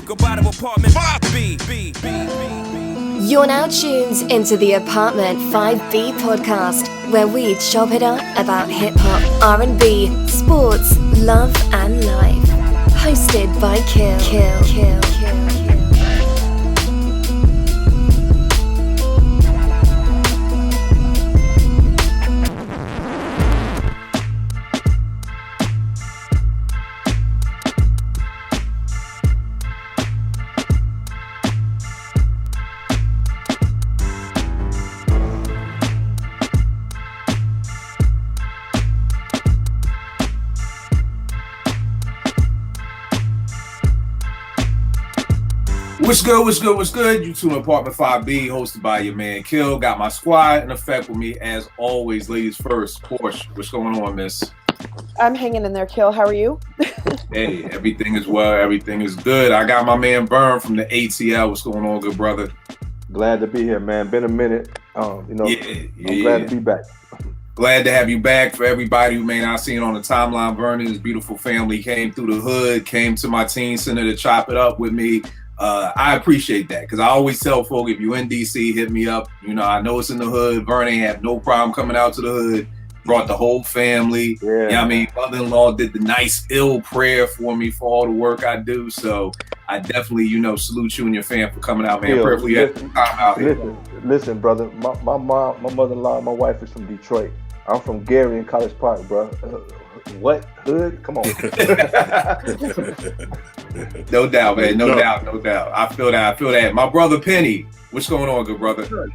Go by the apartment 5B. You're now tuned into the Apartment 5B podcast, where we chop it up about hip-hop, R&B, sports, love and life. Hosted by Kill. What's good? You tune Apartment 5B, hosted by your man Kill. Got my squad in effect with me as always. Ladies first. Porsche, what's going on, miss? I'm hanging in there, Kill. How are you? Hey, everything is well. Everything is good. I got my man Vern from the ATL. What's going on, good brother? Glad to be here, man. Been a minute. I'm glad to be back. Glad to have you back. For everybody who may not see it on the timeline, Vern and his beautiful family came through the hood, came to my teen center to chop it up with me. I appreciate that, because I always tell folk, if you in DC, hit me up. You know, I know it's in the hood. Vern ain't have no problem coming out to the hood. Brought the whole family. Yeah. You know what I mean? Mother-in-law did the nice ill prayer for me for all the work I do. So I definitely, salute you and your fam for coming out, man. Perfectly had time out here. Listen, brother. My mother-in-law, my wife is from Detroit. I'm from Gary and College Park, bro. What hood? Come on. No doubt, man. No doubt. I feel that. My brother Penny, what's going on, good brother?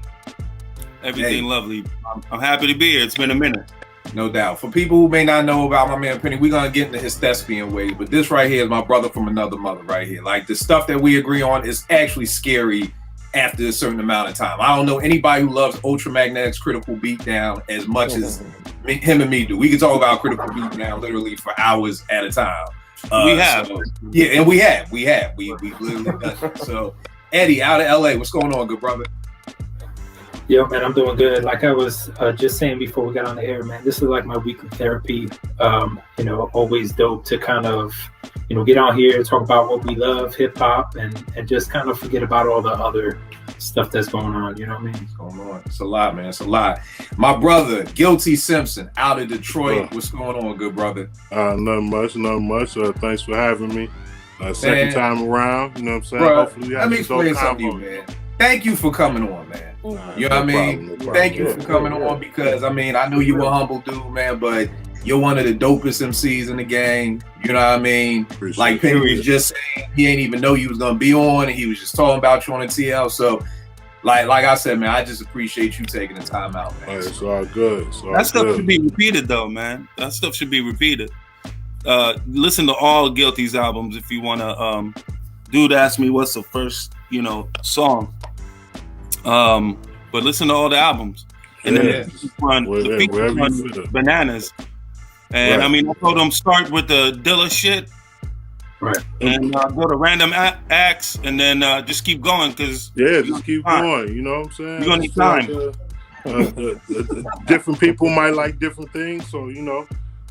Everything lovely. I'm happy to be here. It's been a minute. No doubt. For people who may not know about my man Penny, we're gonna get into his thespian ways, but this right here is my brother from another mother right here. Like, the stuff that we agree on is actually scary after a certain amount of time. I don't know anybody who loves Ultramagnetics Critical Beatdown as much as him and me do. We can talk about Critical Beatdown literally for hours at a time. We have. We literally done it. So, Eddie, out of LA, what's going on, good brother? Yo, man, I'm doing good. Like I was just saying before we got on the air, man, this is like my weekly therapy. Always dope to kind of, get out here, talk about what we love, hip hop, and just kind of forget about all the other stuff that's going on. You know what I mean? What's going on? It's a lot, man. It's a lot. My brother, Guilty Simpson, out of Detroit. What's going on, good brother? Nothing much. Thanks for having me. Second time around, you know what I'm saying? Bro, hopefully we have let me explain something to you, man. Thank you for coming on, man. You know what I mean? No problem. Thank you for coming on, because, I know you a humble dude, man, but you're one of the dopest MCs in the game. You know what I mean? Appreciate like Penny was just saying, he ain't even know you was going to be on, and he was just talking about you on the TL. So, like I said, man, I just appreciate you taking the time out, man. It's all good. That stuff should be repeated, though, man. That stuff should be repeated. Listen to all Guilty's albums if you want to. Dude asked me what's the first, song. But listen to all the albums. And then the features run bananas. And right. I told them start with the Dilla shit. Right. And go to random acts, and then just keep going, because just keep going. You know what I'm saying? You're gonna need time. Different people might like different things, so just,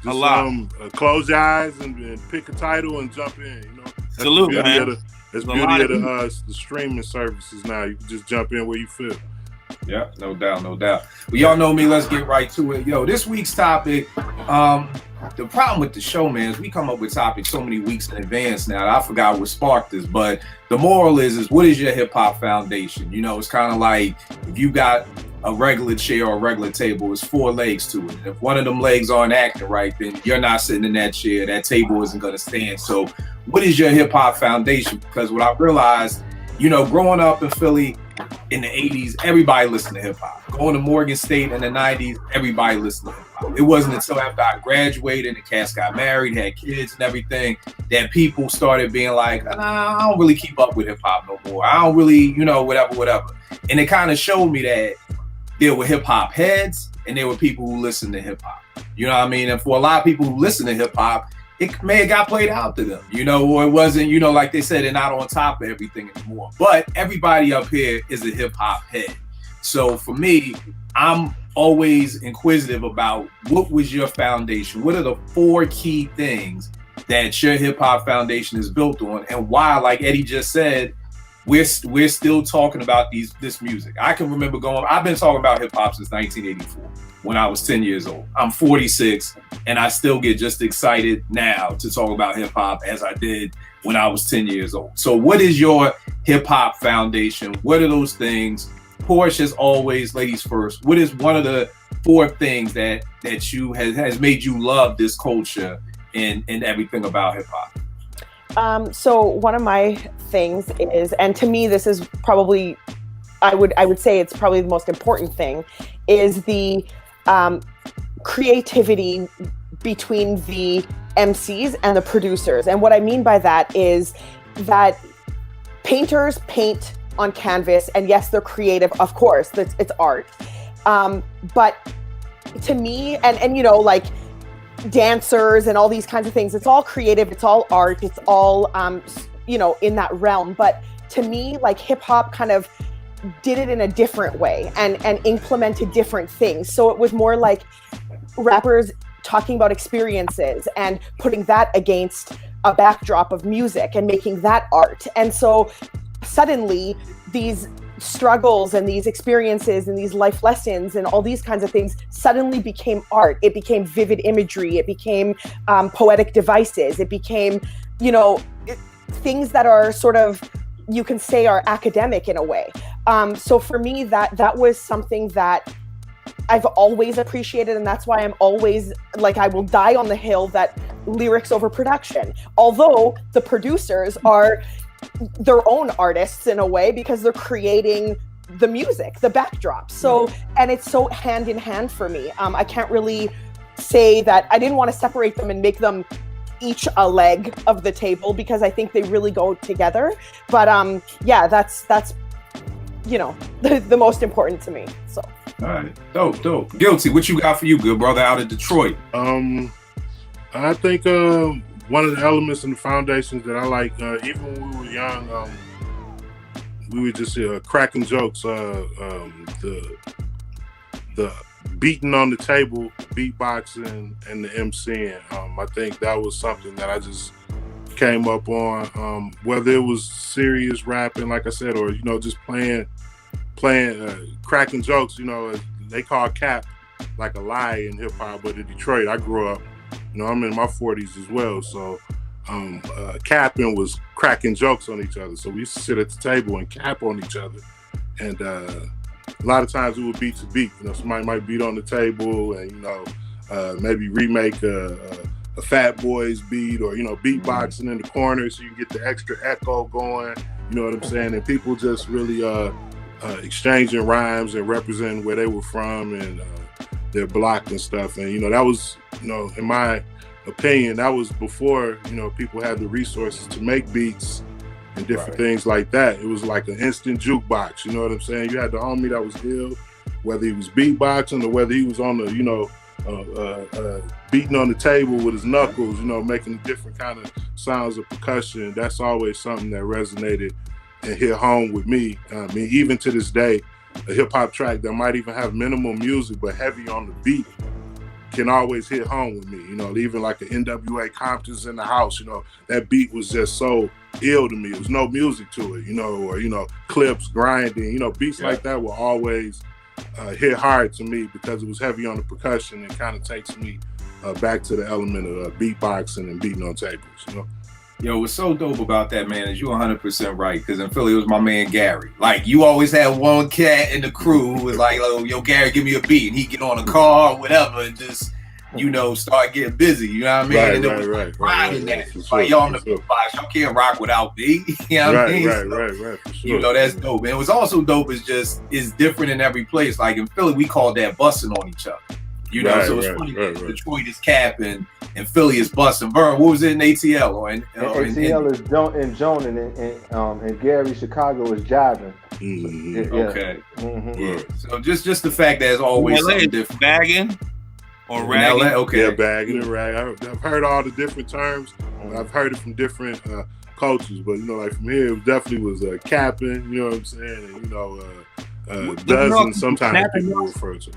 a lot. Close your eyes and pick a title and jump in. Salute, man. It's the beauty of the streaming services now. You can just jump in where you feel. Yeah, no doubt. Well, y'all know me. Let's get right to it. Yo, this week's topic, the problem with the show, man, is we come up with topics so many weeks in advance now that I forgot what sparked this. But the moral is what is your hip-hop foundation? It's kind of like if you got a regular chair or a regular table, it's 4 legs to it. And if one of them legs aren't acting right, then you're not sitting in that chair. That table isn't going to stand. So what is your hip-hop foundation? Because what I realized, growing up in Philly in the 80s, everybody listened to hip-hop. Going to Morgan State in the 90s, everybody listened to hip-hop. It wasn't until after I graduated and cats got married, had kids and everything, that people started being like, nah, I don't really keep up with hip-hop no more. I don't really, whatever. And it kind of showed me that there were hip-hop heads and there were people who listened to hip-hop. You know what I mean? And for a lot of people who listen to hip-hop, it may have got played out to them, or it wasn't, like they said, they're not on top of everything anymore. But everybody up here is a hip hop head. So for me, I'm always inquisitive about what was your foundation? What are the 4 key things that your hip hop foundation is built on, and why, like Eddie just said, we're still talking about this music. I can remember I've been talking about hip hop since 1984 when I was 10 years old. I'm 46 and I still get just excited now to talk about hip hop as I did when I was 10 years old. So what is your hip hop foundation? What are those things? Porsche, as always, ladies first. What is one of the 4 things that you has made you love this culture and everything about hip hop? So one of my things is, and to me, this is probably, I would say it's probably the most important thing, is the creativity between the MCs and the producers. And what I mean by that is that painters paint on canvas, and yes, they're creative, of course, it's art. But to me, and you know, like dancers and all these kinds of things, it's all creative, it's all art, it's all you know, in that realm. But to me, like hip hop kind of did it in a different way and implemented different things. So it was more like rappers talking about experiences and putting that against a backdrop of music and making that art. And so suddenly these struggles and these experiences and these life lessons and all these kinds of things suddenly became art. It became vivid imagery. It became poetic devices. It became, you know, things that are sort of, you can say, are academic in a way. So for me, that was something that I've always appreciated, and that's why I'm always like, I will die on the hill that lyrics over production. Although the producers are their own artists in a way because they're creating the music, the backdrop. So, and it's so hand in hand for me. I can't really say that I didn't want to separate them and make them each a leg of the table because I think they really go together. But yeah, that's you know, the most important to me. So. All right, dope. Guilty, what you got for you, good brother, out of Detroit? I think one of the elements in the foundations that I like, even when we were young, we were just cracking jokes. The beating on the table, beatboxing, and the MCing. I think that was something that I just came up on. Whether it was serious rapping, like I said, or you know, just playing, cracking jokes. You know, they call cap like a lie in hip hop, but in Detroit, I grew up. You know, I'm in my 40s as well, so capping was cracking jokes on each other. So we used to sit at the table and cap on each other, and a lot of times it would beat to beat. You know, somebody might beat on the table, and you know, maybe remake a Fat Boys beat, or you know, beatboxing in the corner so you can get the extra echo going. You know what I'm saying? And people just really exchanging rhymes and representing where they were from and their block and stuff. And you know, that was, you know, in my opinion, that was before, you know, people had the resources to make beats and different things like that. It was like an instant jukebox, you know what I'm saying? You had the homie that was ill, whether he was beatboxing or whether he was on the, you know, beating on the table with his knuckles, you know, making different kind of sounds of percussion. That's always something that resonated and hit home with me. I mean, even to this day, a hip hop track that might even have minimal music but heavy on the beat can always hit home with me. You know, even like an NWA Compton's in the House, you know, that beat was just so ill to me. There was no music to it, you know, or, you know, clips, grinding, you know, beats like that will always hit hard to me because it was heavy on the percussion and kind of takes me back to the element of beatboxing and beating on tables, you know. Yo, what's so dope about that, man, is you 100% right. Because in Philly, it was my man Gary. Like, you always had one cat in the crew who was like, oh, yo, Gary, give me a beat. And he'd get on a car or whatever and just, you know, start getting busy. You know what I mean? Right, and it was riding that. Like, y'all on the beatbox, y'all can't rock without me. You know what I mean? Right, for sure. You know, that's dope. And it was also dope is just, it's different in every place. Like, in Philly, we called that busting on each other. You know, so it's funny that Detroit is capping and Philly is busting. Vern, what was it in ATL? Or in ATL is Joan and Gary, Chicago is jiving. Mm-hmm. Okay. Mm-hmm. Yeah. So just the fact that it's always something different. Bagging or ragging. Okay. Yeah, bagging and ragging. I've heard all the different terms. I've heard it from different cultures, but you know, like from here, it definitely was capping. You know what I'm saying? And you know, dozen sometimes people refer to.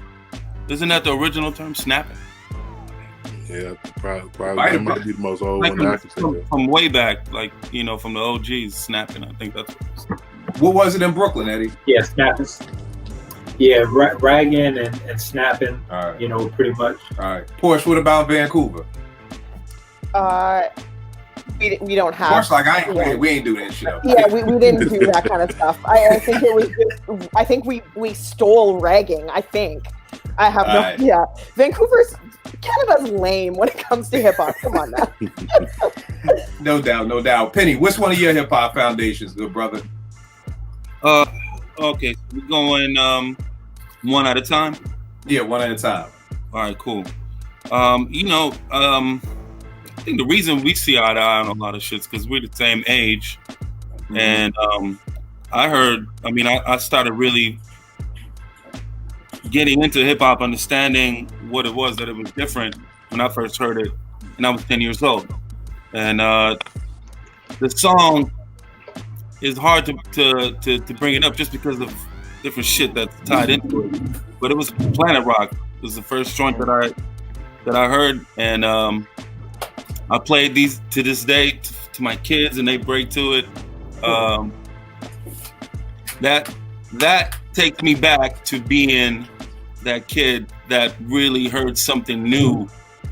Isn't that the original term, snapping? Yeah, probably that might be the most old like one I can think of. from way back, like, you know, from the OGs, snapping. I think that's what it was. What was it in Brooklyn, Eddie? Yeah, snapping. Yeah, ragging and snapping. All right. You know, pretty much. All right. Porsche, what about Vancouver? We don't have. Porsche, like we ain't doing that shit up. Yeah, we didn't do that kind of stuff. I think it was just, I think we stole ragging. I think. I have no idea. Vancouver's Canada's lame when it comes to hip hop. Come on now. No doubt. Penny, what's one of your hip hop foundations, good brother? Okay, we're going one at a time. Yeah, one at a time. All right, cool. You know, I think the reason we see eye to eye on a lot of shit's because we're the same age, and I started really getting into hip hop, understanding what it was, that it was different when I first heard it, and I was 10 years old. And the song is hard to bring it up just because of different shit that's tied into it. But it was Planet Rock. It was the first joint that I heard, and I played these to this day to my kids, and they break to it. That takes me back to being that kid that really heard something new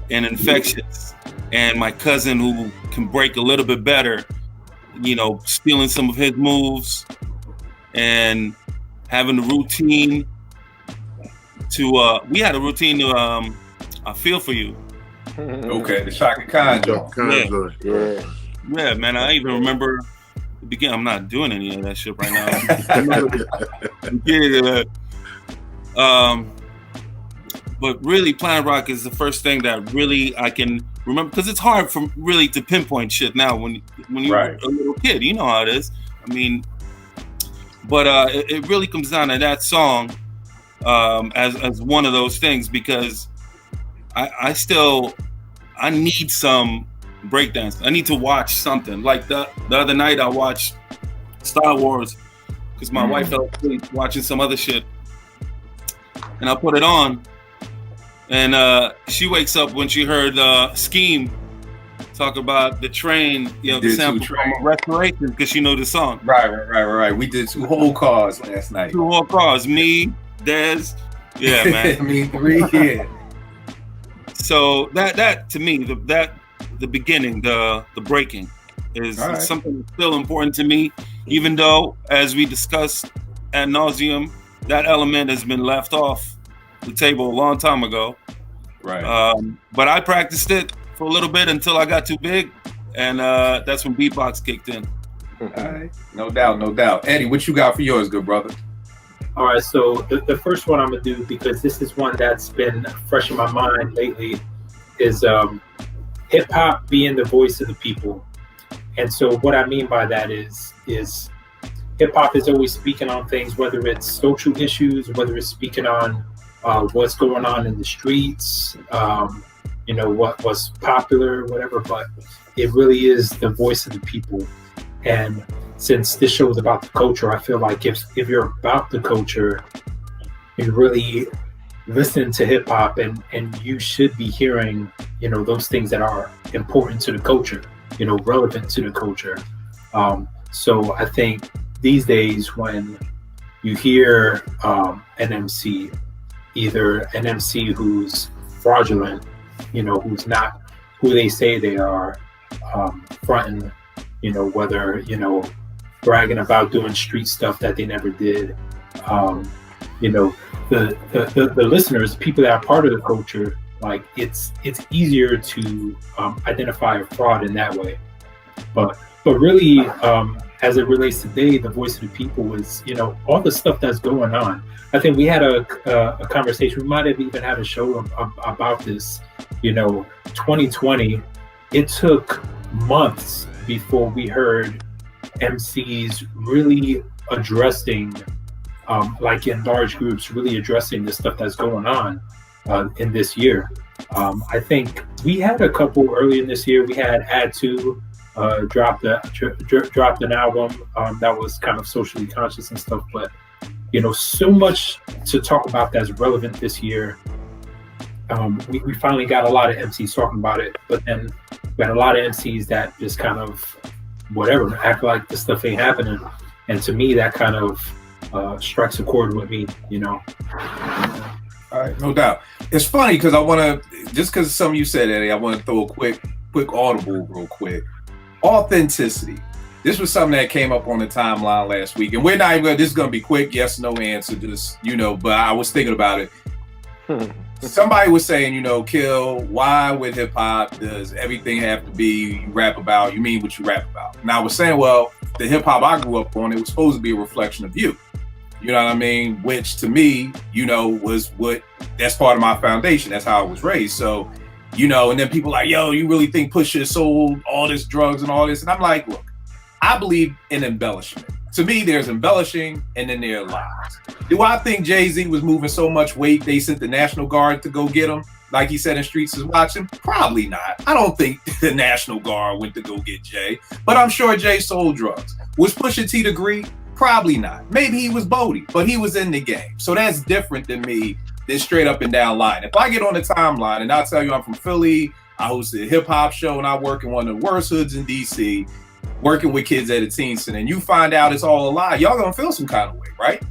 and infectious, and my cousin who can break a little bit better, you know, stealing some of his moves and having the routine to we had a routine to I Feel For You. Okay, the Shaka Khan joint. Yeah, man, I even remember the beginning. I'm not doing any of that shit right now. But really, Planet Rock is the first thing that really I can remember, because it's hard for really to pinpoint shit now when you're a little kid. You know how it is. I mean, but it really comes down to that song as one of those things, because I need some breakdance. I need to watch something. Like the other night I watched Star Wars because my wife fell asleep watching some other shit, and I put it on, and she wakes up when she heard Scheme talk about the train, you know, the sample from Restoration, because she know the song. Right. We did 2 whole cars last night. 2 whole cars. Me, Dez. Yeah, man. Me 3 kids. So that to me, the beginning, the breaking is something that's still important to me, even though, as we discussed ad nauseum, that element has been left off the table a long time ago. Right. But I practiced it for a little bit until I got too big, and that's when beatbox kicked in. All right. No doubt. Eddie, what you got for yours, good brother? All right, so the first one I'm gonna do, because this is one that's been fresh in my mind lately, is hip hop being the voice of the people. And so what I mean by that is hip hop is always speaking on things, whether it's social issues, whether it's speaking on what's going on in the streets, you know, what's popular, whatever, but it really is the voice of the people. And since this show is about the culture, I feel like if you're about the culture, you really listen to hip hop, and you should be hearing, you know, those things that are important to the culture, you know, relevant to the culture. So I think these days when you hear an MC, either an MC who's fraudulent, you know, who's not who they say they are, fronting, you know, whether, you know, bragging about doing street stuff that they never did, you know, the listeners, people that are part of the culture, like it's easier to identify a fraud in that way. But really, as it relates today, the voice of the people is, you know, all the stuff that's going on. I think we had a conversation. We might have even had a show about this. You know, 2020, it took months before we heard MCs really addressing, like in large groups, really addressing the stuff that's going on in this year. I think we had a couple early in this year. We had Add2 dropped an album that was kind of socially conscious and stuff, but you know, so much to talk about that's relevant this year. we finally got a lot of MCs talking about it, but then we got a lot of MCs that just kind of whatever, act like this stuff ain't happening. And to me, that kind of strikes a chord with me, you know. All right, no doubt. It's funny because I want to, just because some of you said, Eddie, I want to throw a quick audible real quick. Authenticity. This was something that came up on the timeline last week, and we're not even, this is going to be quick, yes, no answer, just, you know, but I was thinking about it. Somebody was saying, you know, Kill, why with hip hop does everything have to be you rap about, you mean what you rap about? And I was saying, well, the hip hop I grew up on, it was supposed to be a reflection of you. You know what I mean? Which to me, you know, was that's part of my foundation. That's how I was raised. So, you know, and then people like, yo, you really think Pusha sold all this drugs and all this? And I'm like, look, I believe in embellishment. To me, there's embellishing and then there are lies. Do I think Jay-Z was moving so much weight they sent the National Guard to go get him? Like he said in Streets is Watching? Probably not. I don't think the National Guard went to go get Jay, but I'm sure Jay sold drugs. Was Pusha T the Greek? Probably not. Maybe he was Bodie, but he was in the game. So that's different than me, than straight up and down line. If I get on the timeline and I tell you I'm from Philly, I hosted a hip hop show and I work in one of the worst hoods in DC, working with kids at a teen center, and you find out it's all a lie, y'all gonna feel some kind of way, right?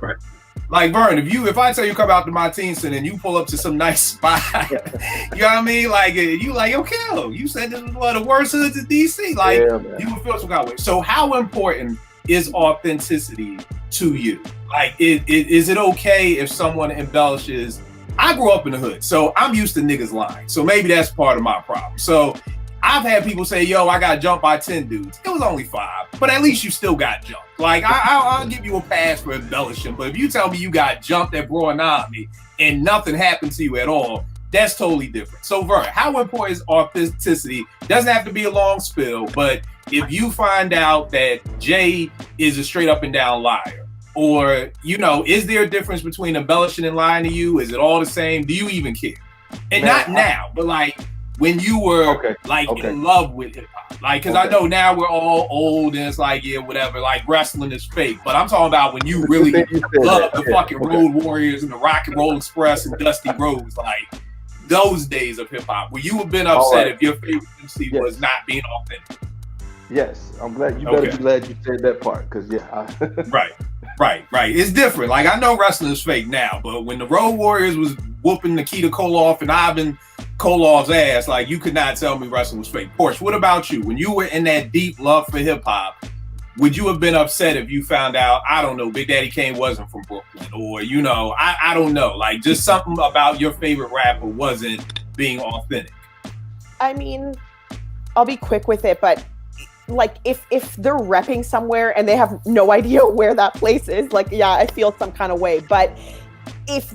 Right. Like Vern, if I tell you come out to my teen center and you pull up to some nice spot, you know what I mean? Like you like, yo, Kill, you said this was one of the worst hoods in DC. Like you would feel some kind of way. So how important is authenticity to you? Like, is it okay if someone embellishes? I grew up in the hood, so I'm used to niggas lying. So maybe that's part of my problem. So I've had people say, yo, I got jumped by 10 dudes. It was only 5, but at least you still got jumped. Like, I'll give you a pass for embellishing, but if you tell me you got jumped at Broadnami and nothing happened to you at all, that's totally different. So, Vern, how important is authenticity? Doesn't have to be a long spill, but if you find out that Jay is a straight up and down liar, or, you know, is there a difference between embellishing and lying to you? Is it all the same? Do you even care? And not now, but like when you were in love with hip hop. Like, because I know now we're all old and it's like, yeah, whatever, like wrestling is fake. But I'm talking about when you really love the fucking Road Warriors and the Rock and Roll Express and Dusty Rhodes, like those days of hip hop, where you would have been upset if your favorite MC was not being authentic. Yes, I'm glad you better be glad you said that part, because Right. It's different. Like, I know wrestling is fake now, but when the Road Warriors was whooping Nikita Koloff and Ivan Koloff's ass, like, you could not tell me wrestling was fake. Porsche, what about you? When you were in that deep love for hip hop, would you have been upset if you found out, I don't know, Big Daddy Kane wasn't from Brooklyn, or, you know, I don't know, like just something about your favorite rapper wasn't being authentic? I mean, I'll be quick with it, but like if they're repping somewhere and they have no idea where that place is, like, yeah, I feel some kind of way. But if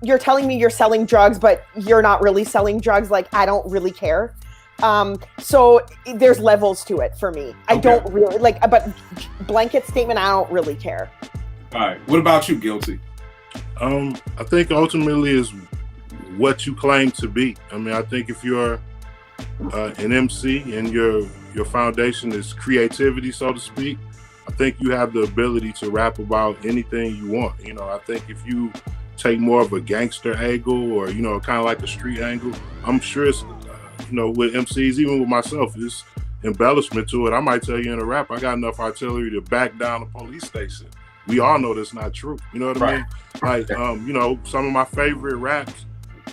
you're telling me you're selling drugs, but you're not really selling drugs, like, I don't really care. So there's levels to it for me. I don't really like, but blanket statement, I don't really care. All right. What about you, Guilty? I think ultimately is what you claim to be. I mean, I think if you're an MC and your foundation is creativity, so to speak, I think you have the ability to rap about anything you want. You know, I think if you take more of a gangster angle, or, you know, kind of like a street angle, I'm sure it's, you know, with MCs, even with myself, it's embellishment to it. I might tell you in a rap, I got enough artillery to back down a police station. We all know that's not true. You know what I mean? Like, you know, some of my favorite raps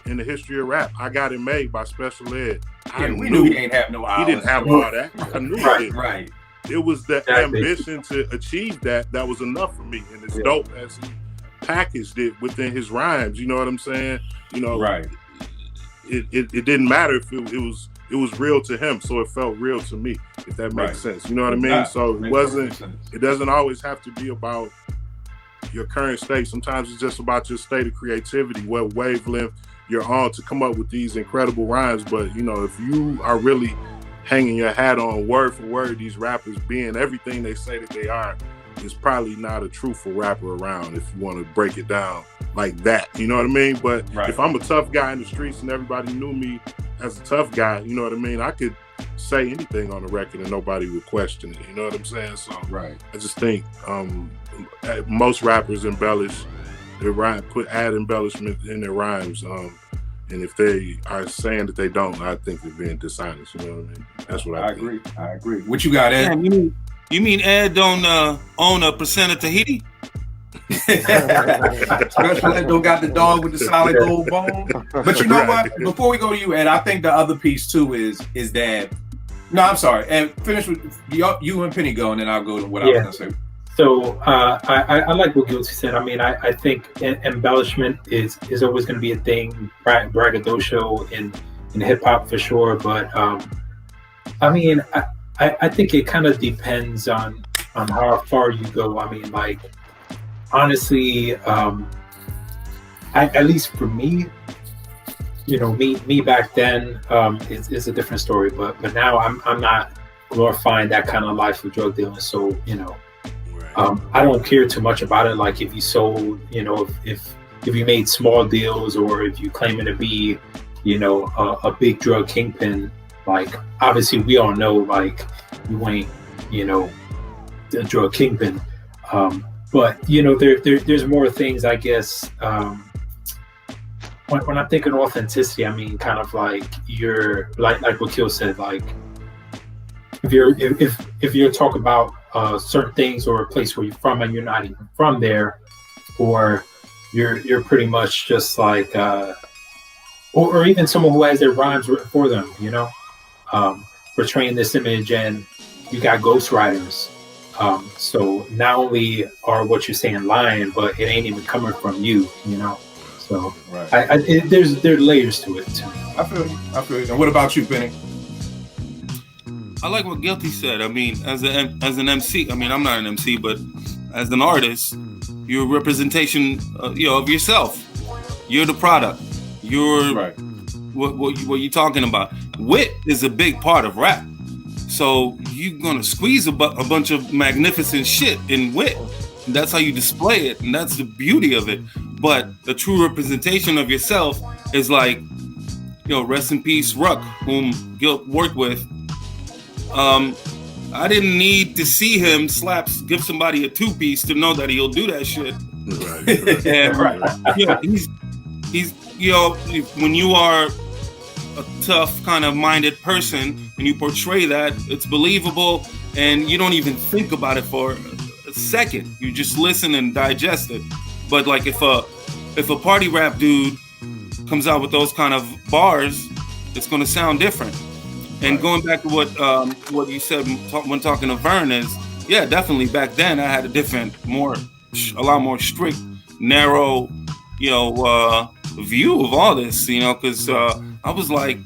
in the history of rap, I Got It Made by Special Ed. We knew he ain't have no hours. He didn't have all that. I knew he didn't. Right. It was the ambition to achieve that was enough for me. And it's dope as he packaged it within his rhymes. You know what I'm saying? You know, it didn't matter if it was real to him, so it felt real to me, if that makes sense. You know what I mean? So it doesn't always have to be about your current state. Sometimes it's just about your state of creativity, what wavelength you're on to come up with these incredible rhymes. But, you know, if you are really hanging your hat on word for word these rappers being everything they say that they are, it's probably not a truthful rapper around, if you want to break it down like that. You know what I mean? But if I'm a tough guy in the streets and everybody knew me as a tough guy, you know what I mean? I could say anything on the record and nobody would question it. You know what I'm saying? So I just think most rappers embellish their rhyme, add embellishment in their rhymes. And if they are saying that they don't, I think they're being dishonest. You know what I mean? That's what I think. I agree. What you got, Ed? Damn, you mean Ed don't own a percent of Tahiti? Special Ed don't got the dog with the solid gold bone. But you know what? Before we go to you, Ed, I think the other piece too is that. No, I'm sorry. And finish with you and Penny go, and then I'll go to what I was gonna say. So I like what Guilty said. I mean, I think embellishment is always going to be a thing, braggadocio in hip hop for sure. But I mean, I think it kind of depends on how far you go. I mean, like honestly, at least for me, you know, me back then is a different story. But now I'm not glorifying that kind of life of drug dealing. So you know. I don't care too much about it. Like if you sold, you know, if you made small deals or if you claiming to be, you know, a big drug kingpin, like obviously we all know like you ain't, you know, the drug kingpin. But you know, there's more things, I guess. When I'm thinking authenticity, I mean kind of like you're like what Kill said, like if you're talking about certain things or a place where you're from and you're not even from there, or you're pretty much just like or even someone who has their rhymes written for them, you know, portraying this image, and you got ghostwriters, so not only are what you're saying lying, but it ain't even coming from you, you know. So right. There's layers to it too. I feel you. And what about you, Penny? I like what Guilty said. I mean, as an MC, I mean, I'm not an MC, but as an artist, you're a representation, you know, of yourself. You're the product. You're what you're talking about. Wit is a big part of rap. So you're gonna squeeze a bunch of magnificent shit in wit. And that's how you display it, and that's the beauty of it. But the true representation of yourself is like, you know, rest in peace, Ruck, whom Guilt worked with. I didn't need to see him give somebody a 2-piece to know that he'll do that shit. Right. And yeah, he's you know, when you are a tough kind of minded person and you portray that, it's believable, and you don't even think about it for a second. You just listen and digest it. But like if a party rap dude comes out with those kind of bars, it's gonna sound different. And going back to what you said when talking to Vern is, yeah, definitely back then I had a different, a lot more strict, narrow, you know, view of all this, you know, because I was like,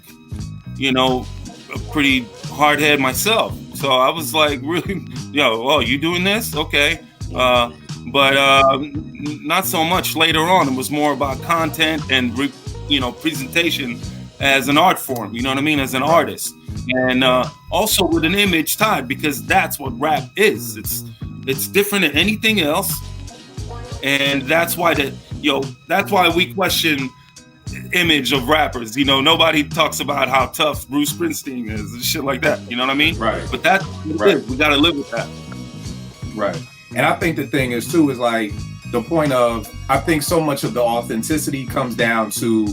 you know, a pretty hard head myself. So I was like, really, oh, you doing this? Okay. But not so much later on. It was more about content and, presentation as an art form, you know what I mean, as an artist. And also with an image tied, because that's what rap is. It's different than anything else. And that's why that's why we question image of rappers. You know, nobody talks about how tough Bruce Springsteen is and shit like that. You know what I mean? Right. But that's what it is. We got to live with that. Right. And I think the thing is too, is like the point of, I think so much of the authenticity comes down to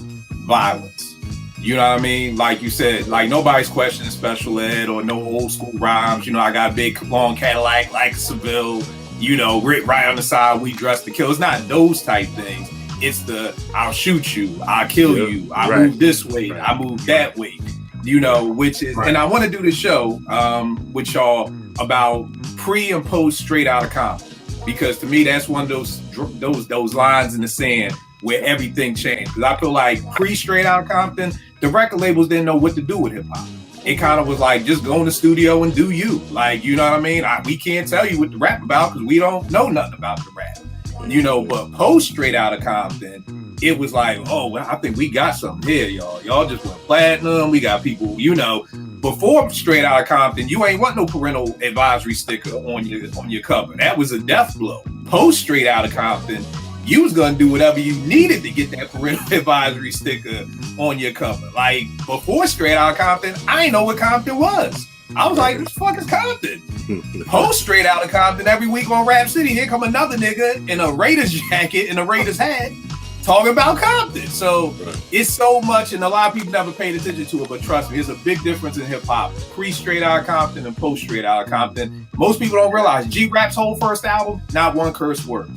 violence. You know what I mean? Like you said, like nobody's questioning Special Ed or no old school rhymes. You know, I got a big long Cadillac like Seville, you know, right on the side, we dress to kill. It's not those type things. It's the, I'll shoot you, I'll kill you, I move this way, I move that way. You know, which is, and I want to do the show with y'all about pre and post Straight Outta Compton, because to me that's one of those lines in the sand where everything changed. Because I feel like pre Straight Outta Compton, the record labels didn't know what to do with hip hop. It kind of was like, just go in the studio and do you. Like, you know what I mean? We can't tell you what to rap about because we don't know nothing about the rap. You know, but post Straight Outta Compton, it was like, oh, well, I think we got something here, y'all. Y'all just went platinum. We got people, you know. Before Straight Outta Compton, you ain't want no parental advisory sticker on your cover. That was a death blow. Post Straight Outta Compton, you was gonna do whatever you needed to get that parental advisory sticker on your cover. Like before Straight Outta Compton, I didn't know what Compton was. I was like, what the fuck is Compton? Post Straight Outta Compton, every week on Rap City, here come another nigga in a Raiders jacket and a Raiders hat talking about Compton. So it's so much, and a lot of people never paid attention to it, but trust me, there's a big difference in hip hop. Pre-Straight Outta Compton and post-Straight Outta Compton. Most people don't realize G-Rap's whole first album, not one curse word,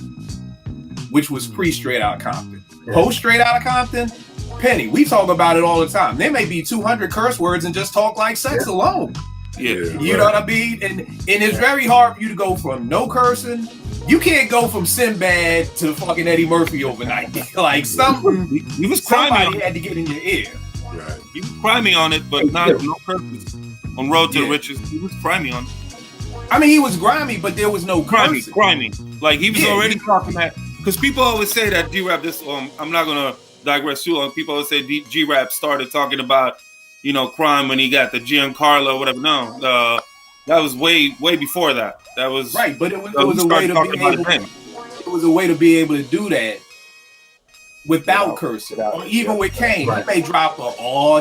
which was pre-Straight Outta Compton. Post-Straight Outta Compton, Penny, we talk about it all the time. There may be 200 curse words and just talk like sex alone. You know what I mean? And it's very hard for you to go from no cursing. You can't go from Sinbad to fucking Eddie Murphy overnight. Like somebody had to get in your ear. Right. He was grimy on it, but not no purpose. On Road to Riches, he was grimy on it. I mean, he was grimy, but there was no grimy. Like he was already talking that, because people always say that G-Rap. I'm not gonna digress too long. People always say G-Rap started talking about, you know, crime when he got the Giancarlo or whatever. No, that was way before that. That was right, but it was a way to be able. It was a way to be able to do that without cursing. Or even with Kane, he may drop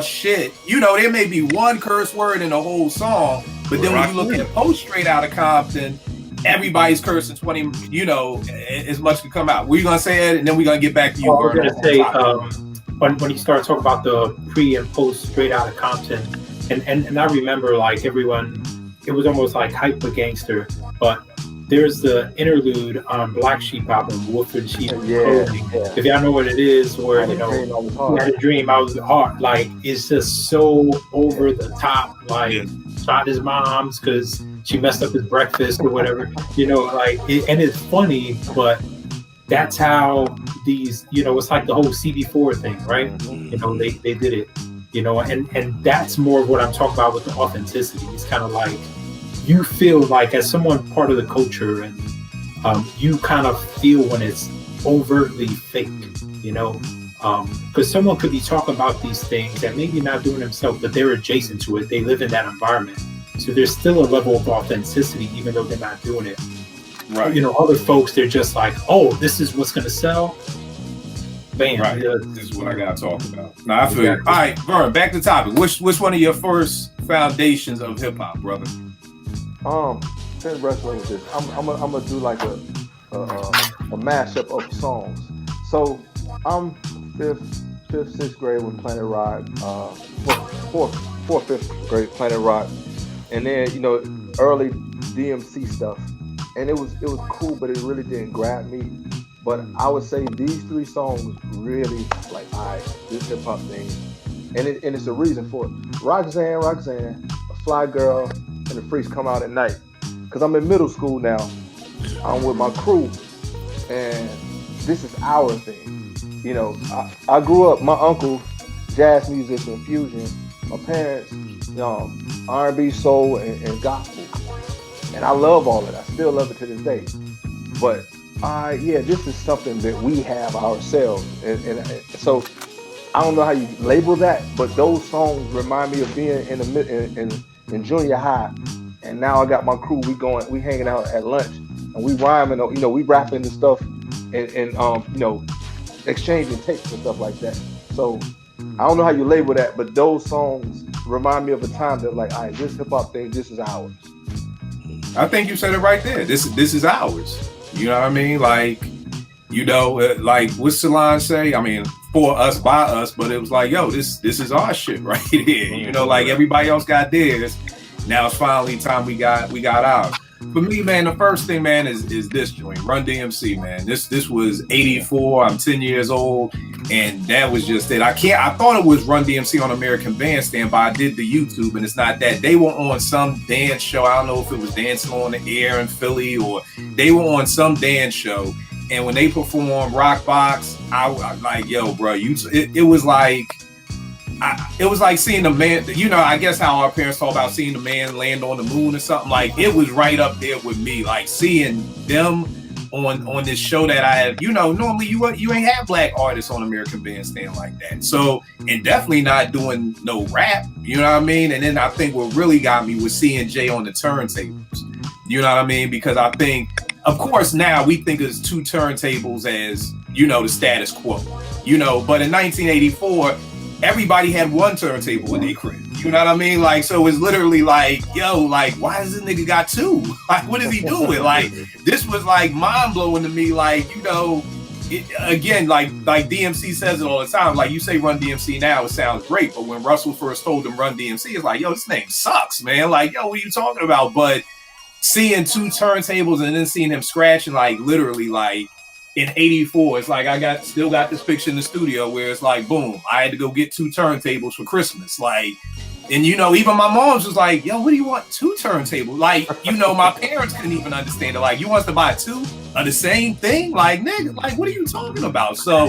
shit. You know, there may be one curse word in the whole song, but then when you look at post-Straight Outta Compton, everybody's cursing 20. You know, as much can come out. We're gonna say it, and then we're gonna get back to you. I was gonna say when you start talking about the pre and post-Straight Outta Compton, and I remember like everyone. It was almost like Hyper Gangster, but there's the interlude on Black Sheep album, Wolf and Sheep Clothing. If y'all know what it is, where you know, I had a dream, I was hard. Like it's just so over the top. Like shot his mom's because she messed up his breakfast or whatever. You know, like and it's funny, but that's how these. You know, it's like the whole CB4 thing, right? You know, they did it. You know, and that's more of what I'm talking about with the authenticity. It's kind of like you feel like as someone part of the culture, and you kind of feel when it's overtly fake, you know, because someone could be talking about these things that maybe not doing themselves, but they're adjacent to it. They live in that environment. So there's still a level of authenticity, even though they're not doing it. Right. You know, other folks, they're just like, oh, this is what's going to sell. Bam. Right. This is what I gotta talk about. Now I feel you. All right, Vern, back to topic. Which one of your first foundations of hip hop, brother? Wrestling with this. I'm gonna do like a mashup of songs. So I'm fifth, sixth grade with Planet Rock. Fourth, fifth grade Planet Rock, and then you know early DMC stuff, and it was cool, but it really didn't grab me. But I would say these three songs really like, this hip hop thing, and it's a reason for it. Roxanne, A Fly Girl, and The Freaks Come Out at Night. Cause I'm in middle school now. I'm with my crew, and this is our thing. You know, I grew up. My uncle, jazz musician, fusion. My parents, R&B, soul, and gospel, and I love all of that. I still love it to this day. But this is something that we have ourselves, and so I don't know how you label that, but those songs remind me of being in junior high, and now I got my crew. We hanging out at lunch, and we rhyming, you know, we rapping and stuff, and you know, exchanging tapes and stuff like that. So I don't know how you label that, but those songs remind me of a time that like, this hip hop thing, this is ours. I think you said it right there. This is ours. You know what I mean? Like, you know, like what's Solange say? I mean, for us, by us, but it was like, yo, this is our shit right here. You know, like everybody else got theirs. Now it's finally time we got ours. For me, man, the first thing, man, is this joint, Run DMC, man. This was 84. I'm 10 years old, and that was just it. I thought it was Run DMC on American Bandstand, but I did the YouTube, and it's not that. They were on some dance show. I don't know if it was Dancing on the Air in Philly, or they were on some dance show. And when they performed Rock Box, I was like, yo, bro, it was like. It was like seeing the man, you know, I guess how our parents talk about seeing the man land on the moon or something. Like, it was right up there with me, like seeing them on this show that I have. You know, normally you ain't have black artists on American Bandstand like that. So, and definitely not doing no rap, you know what I mean? And then I think what really got me was seeing Jay on the turntables, you know what I mean? Because I think, of course, now we think of two turntables as, you know, the status quo, you know, but in 1984, everybody had one turntable in their crib. You know what I mean? Like, so it's literally like, yo, like, why does this nigga got two? Like, what is he doing? Like, this was like mind blowing to me. Like, you know, again, like DMC says it all the time. Like you say Run DMC now, it sounds great. But when Russell first told him Run DMC, it's like, yo, this name sucks, man. Like, yo, what are you talking about? But seeing 2 turntables and then seeing him scratching, like literally like in 84, it's like I still got this picture in the studio where it's like, boom, I had to go get 2 turntables for Christmas. Like, and you know, even my mom's was like, yo, what do you want 2 turntables? Like, you know, my parents couldn't even understand it. Like, you want us to buy 2 of the same thing? Like, nigga, like, what are you talking about? So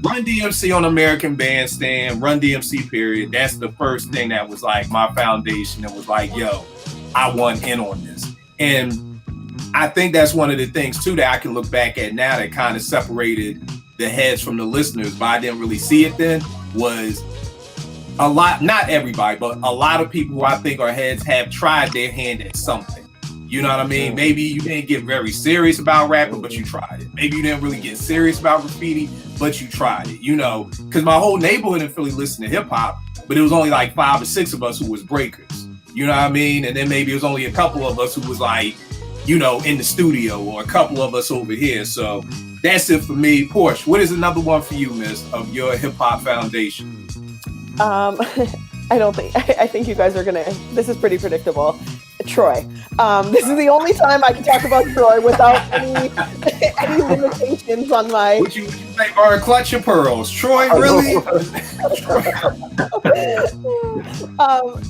Run DMC on American Bandstand, Run DMC period. That's the first thing that was like my foundation. That was like, yo, I want in on this. And I think that's one of the things too that I can look back at now that kind of separated the heads from the listeners, but I didn't really see it then, was a lot, not everybody, but a lot of people who I think are heads have tried their hand at something. You know what I mean? Maybe you didn't get very serious about rapping, but you tried it. Maybe you didn't really get serious about graffiti, but you tried it, you know? Because my whole neighborhood in Philly listened to hip hop, but it was only like 5 or 6 of us who was breakers. You know what I mean? And then maybe it was only a couple of us who was like, you know, in the studio, or a couple of us over here. So that's it for me. Porsche, what is another one for you, miss, of your hip hop foundation? I think you guys are gonna, this is pretty predictable. Troy. This is the only time I can talk about Troy without any limitations on my. Would you say, or clutch your pearls? Troy, really?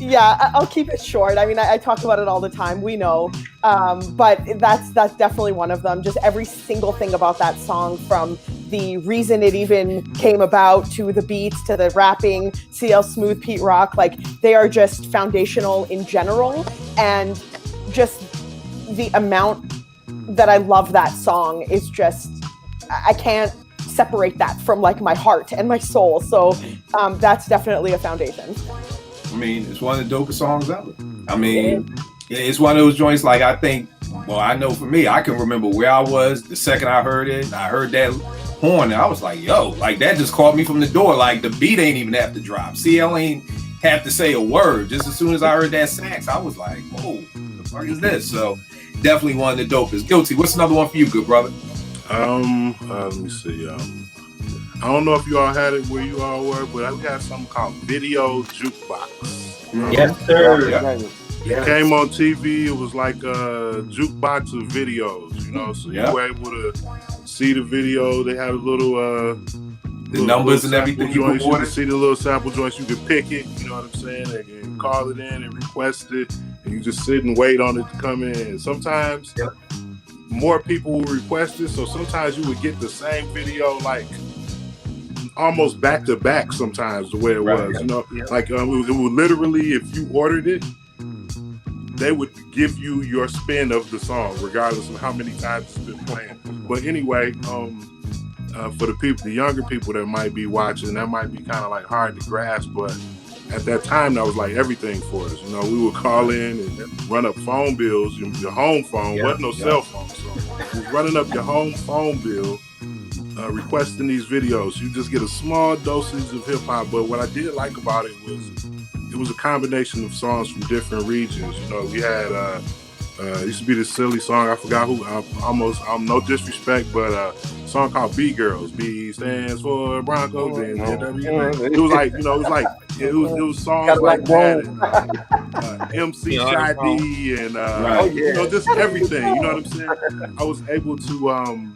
Yeah, I'll keep it short. I mean, I talk about it all the time. We know, but that's definitely one of them. Just every single thing about that song, from the reason it even came about to the beats to the rapping, CL Smooth, Pete Rock, like they are just foundational in general. And just the amount that I love that song is just, I can't separate that from like my heart and my soul. So that's definitely a foundation. I mean, it's one of the dopest songs ever. I mean, it's one of those joints, like, I think, well, I know for me, I can remember where I was the second I heard it. I heard that horn and I was like, yo, like that just caught me from the door. Like the beat ain't even have to drop. CL ain't have to say a word. Just as soon as I heard that sax, I was like, whoa, the fuck is this? So definitely one of the dopest. Guilty, what's another one for you, good brother? Let me see. I don't know if you all had it where you all were, but we had something called Video Jukebox. Yes, sir. It came on TV. It was like a jukebox of videos, you know, so you were able to see the video. They had a little the numbers and everything. You can see the little sample joints. You can pick it. You know what I'm saying? They can call it in and request it, and you just sit and wait on it to come in. And sometimes more people will request it, so sometimes you would get the same video like almost back to back. Sometimes the way it was, you know, like it would literally, if you ordered it, they would give you your spin of the song, regardless of how many times it's been playing. But anyway, for the people, the younger people that might be watching, that might be kind of like hard to grasp. But at that time, that was like everything for us. You know, we would call in and run up phone bills. Your home phone wasn't no cell phone, so we was running up your home phone bill, requesting these videos. You just get a small dosage of hip hop. But what I did like about it was a combination of songs from different regions. You know, we had it used to be this silly song, I forgot who, I'm no disrespect, but a song called B Girls. B stands for Broncos. It was like, you know, it was songs like that, and MC Shy D, and you know, just everything. You know what I'm saying? I was able to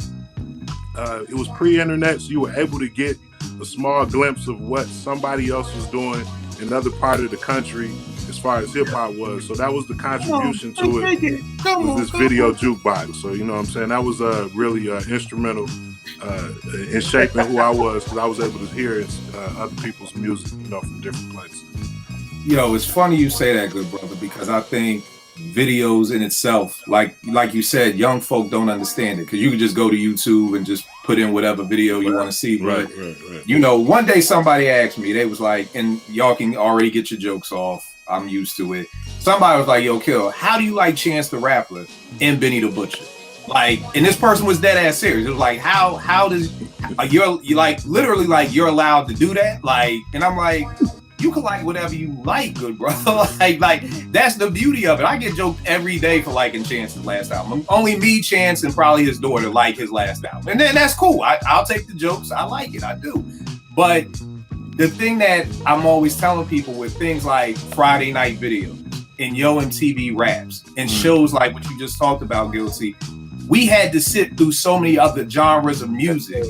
it was pre-internet, so you were able to get a small glimpse of what somebody else was doing in another part of the country as far as hip hop was. So that was the contribution to it, was this video jukebox. So, you know what I'm saying? That was really instrumental in shaping who I was, because I was able to hear other people's music, you know, from different places. You know, it's funny you say that, good brother, because I think videos in itself, like you said, young folk don't understand it, because you can just go to YouTube and just put in whatever video you want to see. But you know, one day somebody asked me, they was like, and y'all can already get your jokes off, I'm used to it. Somebody was like, yo, Kill, how do you like Chance the Rapper and Benny the Butcher? Like, and this person was dead ass serious. It was like, how does you're like literally like you're allowed to do that? Like, and I'm like, you can like whatever you like, good brother. like that's the beauty of it. I get joked every day for liking Chance's last album. Only me, Chance, and probably his daughter like his last album. And then that's cool. I'll take the jokes. I like it. I do. But the thing that I'm always telling people with things like Friday night videos and Yo MTV raps and shows like what you just talked about, Guilty, we had to sit through so many other genres of music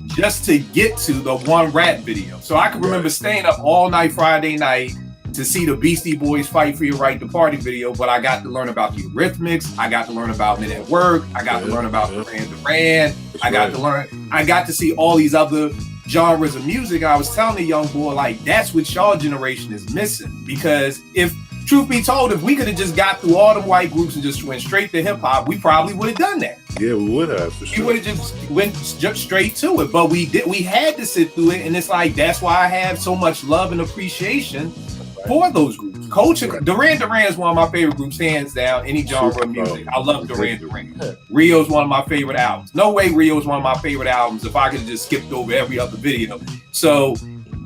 just to get to the one rap video. So I can remember staying up all night Friday night to see the Beastie Boys Fight for Your Right to Party video, but I got to learn about the Eurythmics. I got to learn about Men at Work. I got to learn about Duran. I got to see all these other genres of music. I was telling the young boy, like, that's what y'all generation is missing. Because if, truth be told, if we could have just got through all the white groups and just went straight to hip hop, we probably would have done that. Yeah, we would have, for sure. We would have just went straight to it. But we had to sit through it, and it's like, that's why I have so much love and appreciation for those groups. Culture, Duran Duran is one of my favorite groups, hands down, any genre of music. I love Duran Duran. Rio's one of my favorite albums. No way Rio's one of my favorite albums if I could have just skipped over every other video. So,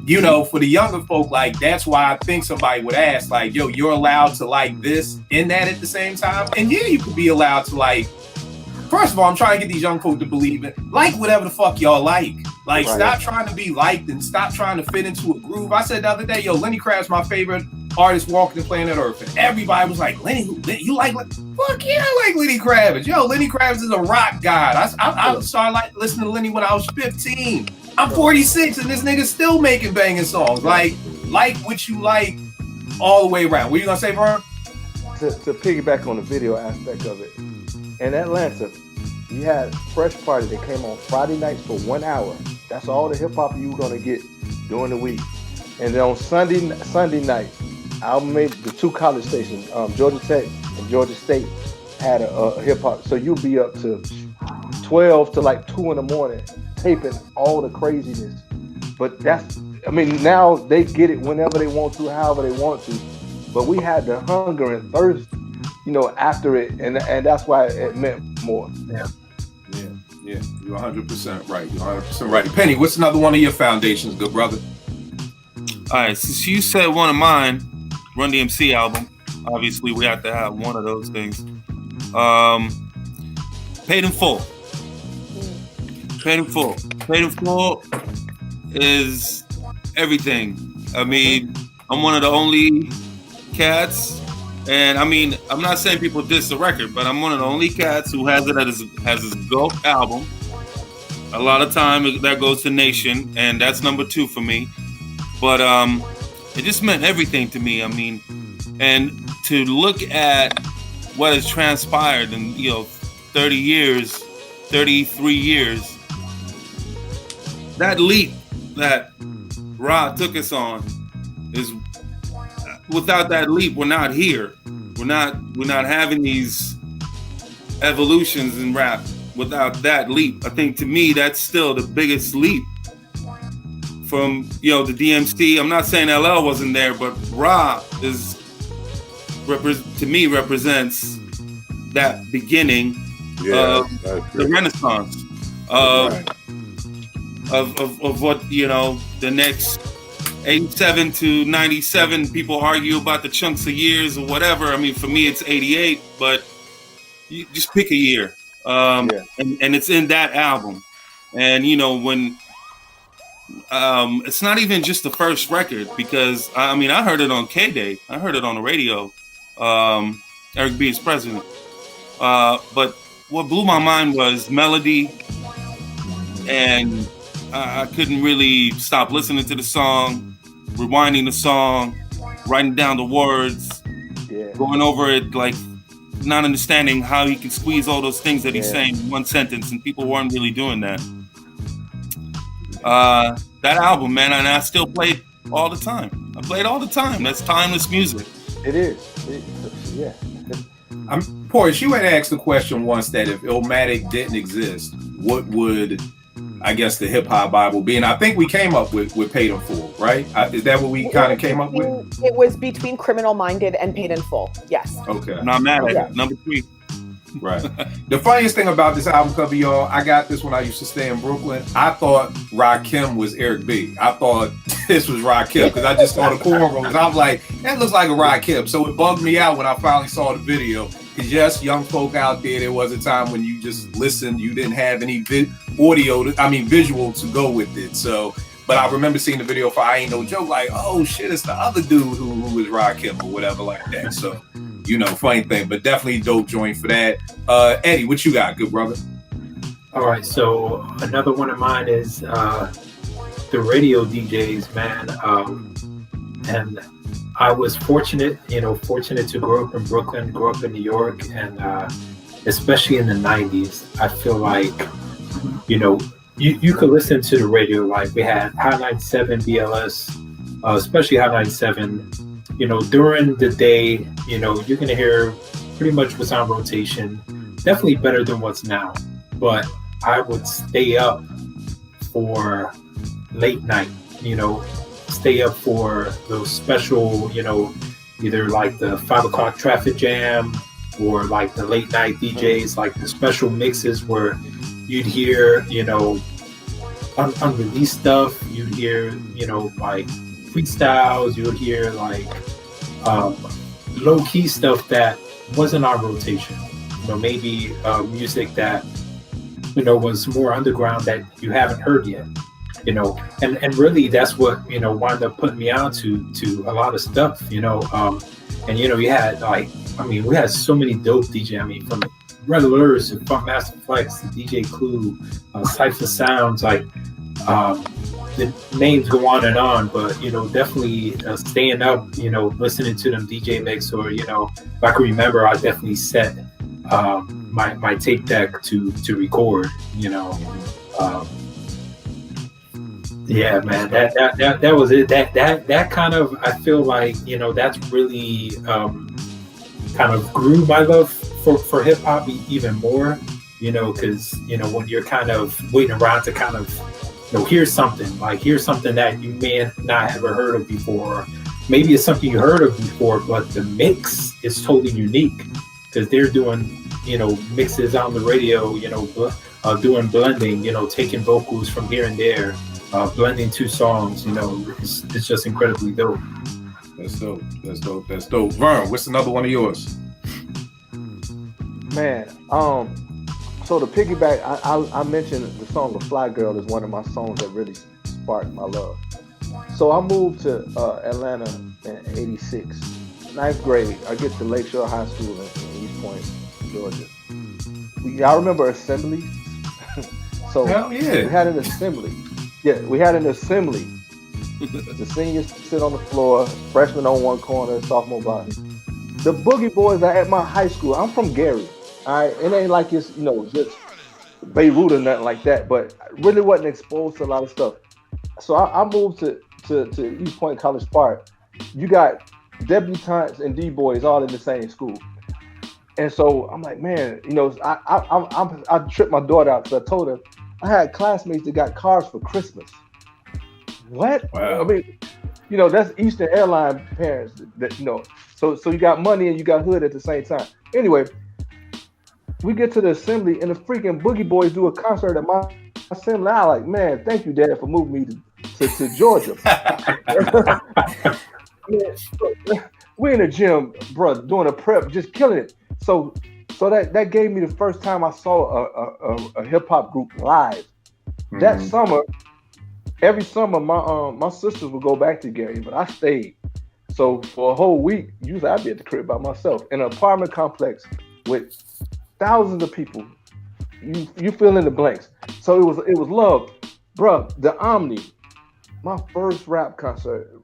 you know, for the younger folk, like, that's why I think somebody would ask, like, yo, you're allowed to like this and that at the same time? And yeah, you could be allowed to like, first of all, I'm trying to get these young folk to believe it. Like whatever the fuck y'all like. Like, stop trying to be liked and stop trying to fit into a groove. I said the other day, yo, Lenny Kravitz's my favorite artist walking the planet Earth. And everybody was like, Lenny, you like, fuck yeah, I like Lenny Kravitz. Yo, Lenny Kravitz is a rock god. I started like listening to Lenny when I was 15. I'm 46 and this nigga's still making banging songs. Like what you like all the way around. What you gonna say, Vern? To piggyback on the video aspect of it, in Atlanta, you had Fresh Party that came on Friday nights for 1 hour. That's all the hip hop you were gonna get during the week. And then on Sunday night, I made the two college stations, Georgia Tech and Georgia State, had a hip hop. So you'll be up to 12 to like 2 in the morning taping all the craziness. But now they get it whenever they want to, however they want to. But we had the hunger and thirst, you know, after it, and that's why it meant more. Yeah. You're 100% right. You're 100% right. Penny, what's another one of your foundations, good brother? All right, since you said one of mine, Run DMC album. Obviously, we have to have one of those things. Paid in Full. Paid in Full. Paid in Full is everything. I mean, I'm one of the only cats, and I mean, I'm not saying people diss the record, but I'm one of the only cats who has it as his GOAT album. A lot of time that goes to Nation, and that's number 2 for me. But it just meant everything to me. I mean, and to look at what has transpired in 33 years, that leap that Ra took us on is, without that leap, we're not here. We're not having these evolutions in rap without that leap. I think to me that's still the biggest leap from the DMC. I'm not saying LL wasn't there, but Ra to me represents that beginning of the Renaissance of what the next 87 to 97. People argue about the chunks of years or whatever. I mean, for me it's 88, but you just pick a year. And it's in that album. And when it's not even just the first record, because I mean, I heard it on K-Day. I heard it on the radio. Eric B is president. But what blew my mind was melody, and I couldn't really stop listening to the song, rewinding the song, writing down the words, going over it, like not understanding how he can squeeze all those things that he's saying in one sentence, and people weren't really doing that. That album, man, and I still play it all the time. I play it all the time. That's timeless music. It is. Portis, you had asked the question once that if Illmatic didn't exist, what would, I guess, the hip hop Bible be? And I think we came up with Paid in Full, right? Is that what we kind of came up with? It was between Criminal Minded and Paid in Full. Yes. Okay. Not mad at it. Number 3. Right. The funniest thing about this album cover, y'all, I got this when I used to stay in Brooklyn. I thought Rakim was Eric B. I thought this was Rakim because I just saw the cornrows. I'm like, that looks like a Rakim. So it bugged me out when I finally saw the video. Because yes, young folk out there was a time when you just listened. You didn't have any visual to go with it. So, but I remember seeing the video for I Ain't No Joke, like, oh shit, it's the other dude who was Rakim or whatever like that. So, you know, funny thing, but definitely dope joint for that. Eddie, what you got, good brother? All right, so another one of mine is the radio DJs, man. And I was fortunate to grow up in Brooklyn, grow up in New York, and especially in the 90s, I feel like, you know, you could listen to the radio. Like we had Hot 97, BLS, especially Hot 97. You know, during the day, you know, you're going to hear pretty much what's on rotation. Definitely better than what's now. But I would stay up for late night, you know, stay up for those special, you know, either like the 5 o'clock traffic jam or like the late night DJs, like the special mixes where you'd hear, you know, unreleased stuff. You'd hear, you know, like freestyles. You would hear like low key stuff that wasn't on rotation. You know, maybe music that, you know, was more underground that you haven't heard yet. You know, and really that's what, you know, wound up putting me on to a lot of stuff. You know, and you know, you had like, I mean, we had so many dope DJ. I mean, from Regulars to Funk Master Flex to DJ Clue, Cypher Sounds, like the names go on, but you know, definitely staying up, you know, listening to them DJ mix, or you know, if I can remember, I definitely set my tape deck to record. You know, yeah, man, that was it. That kind of, I feel like, you know, that's really kind of grew my love for hip hop even more. You know, because you know, when you're kind of waiting around to kind of, you know, here's something that you may not have ever heard of before. Maybe it's something you heard of before, but the mix is totally unique because they're doing, you know, mixes on the radio, you know, doing blending, you know, taking vocals from here and there, blending two songs, you know, it's just incredibly dope. That's dope. Vern, what's another one of yours? Man, so to piggyback, I mentioned the song "The Fly Girl" is one of my songs that really sparked my love. So I moved to Atlanta in '86, 9th grade. I get to Lakeshore High School in East Point, Georgia. I remember assembly. So hell yeah. We had an assembly. Yeah, we had an assembly. The seniors sit on the floor, freshmen on one corner, sophomore bottom. The Boogie Boys are at my high school. I'm from Gary. All right, it ain't like it's, you know, just Beirut or nothing like that, but I really wasn't exposed to a lot of stuff. So I moved to East Point College Park. You got debutantes and D-boys all in the same school. And so I'm like, man, you know, I tripped my daughter out because I told her I had classmates that got cars for Christmas. What? Wow. I mean, you know, that's Eastern Airline parents that, you know, so you got money and you got hood at the same time. Anyway, we get to the assembly and the freaking Boogie Boys do a concert at my assembly. I'm like, man, thank you, Dad, for moving me to Georgia. We're in the gym, bro, doing a prep, just killing it. So that gave me the first time I saw a hip hop group live. Mm-hmm. That summer, every summer, my sisters would go back to Gary, but I stayed. So for a whole week, usually I'd be at the crib by myself in an apartment complex with thousands of people. You fill in the blanks. So it was love, bruh. The Omni, my first rap concert.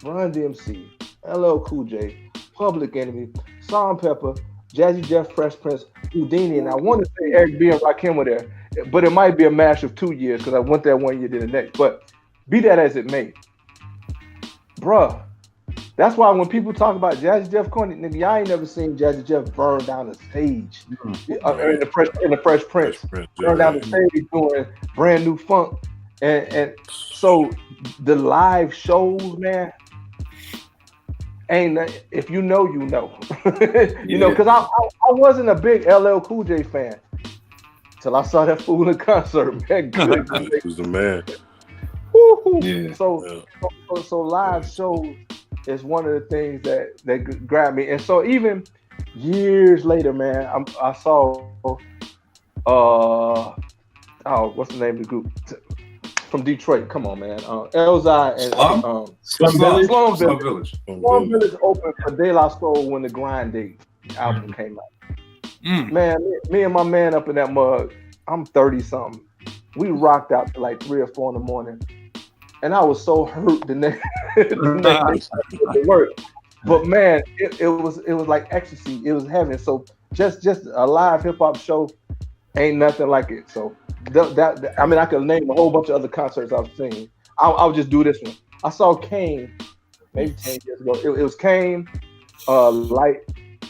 Run DMC, LL Cool J, Public Enemy, Salt and Pepper, Jazzy Jeff, Fresh Prince, Houdini, and I want to say Eric B and Rakim were there, but it might be a mash of 2 years because I went there 1 year, then the next. But be that as it may, bruh. That's why when people talk about Jazzy Jeff corny, nigga, y'all ain't never seen Jazzy Jeff burn down the stage in the Fresh Prince. Burn down the stage doing brand new funk. And so the live shows, man, ain't if you know, you know. You know, because I wasn't a big LL Cool J fan till I saw that fool in concert, man. He was the man. Yeah. So live shows is one of the things that grabbed me. And so even years later, man, I saw what's the name of the group from Detroit? Come on, man. Elzai and Slum Village. Slum Village opened for De La Soul when the Grind Day album came out. Man, me and my man up in that mug, I'm 30 something. We rocked out to like 3 or 4 in the morning. And I was so hurt the next day work. But man, it was like ecstasy. It was heaven. So just a live hip hop show ain't nothing like it. So that I mean, I could name a whole bunch of other concerts I've seen. I'll just do this one. I saw Kane maybe 10 years ago. It was Kane, Light,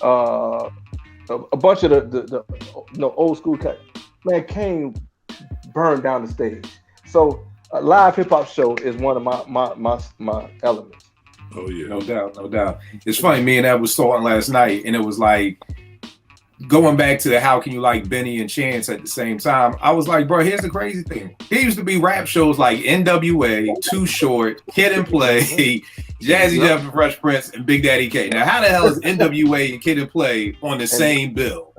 a bunch of the old school cut. Man, Kane burned down the stage. So a live hip hop show is one of my elements. Oh yeah, no doubt. It's funny. Me and Ed was talking last night, and it was like going back to the how can you like Benny and Chance at the same time. I was like, bro, here's the crazy thing. There used to be rap shows like NWA, Too Short, Kid and Play, Jazzy Jeff and Fresh Prince, and Big Daddy K. Now, how the hell is NWA and Kid and Play on the same bill?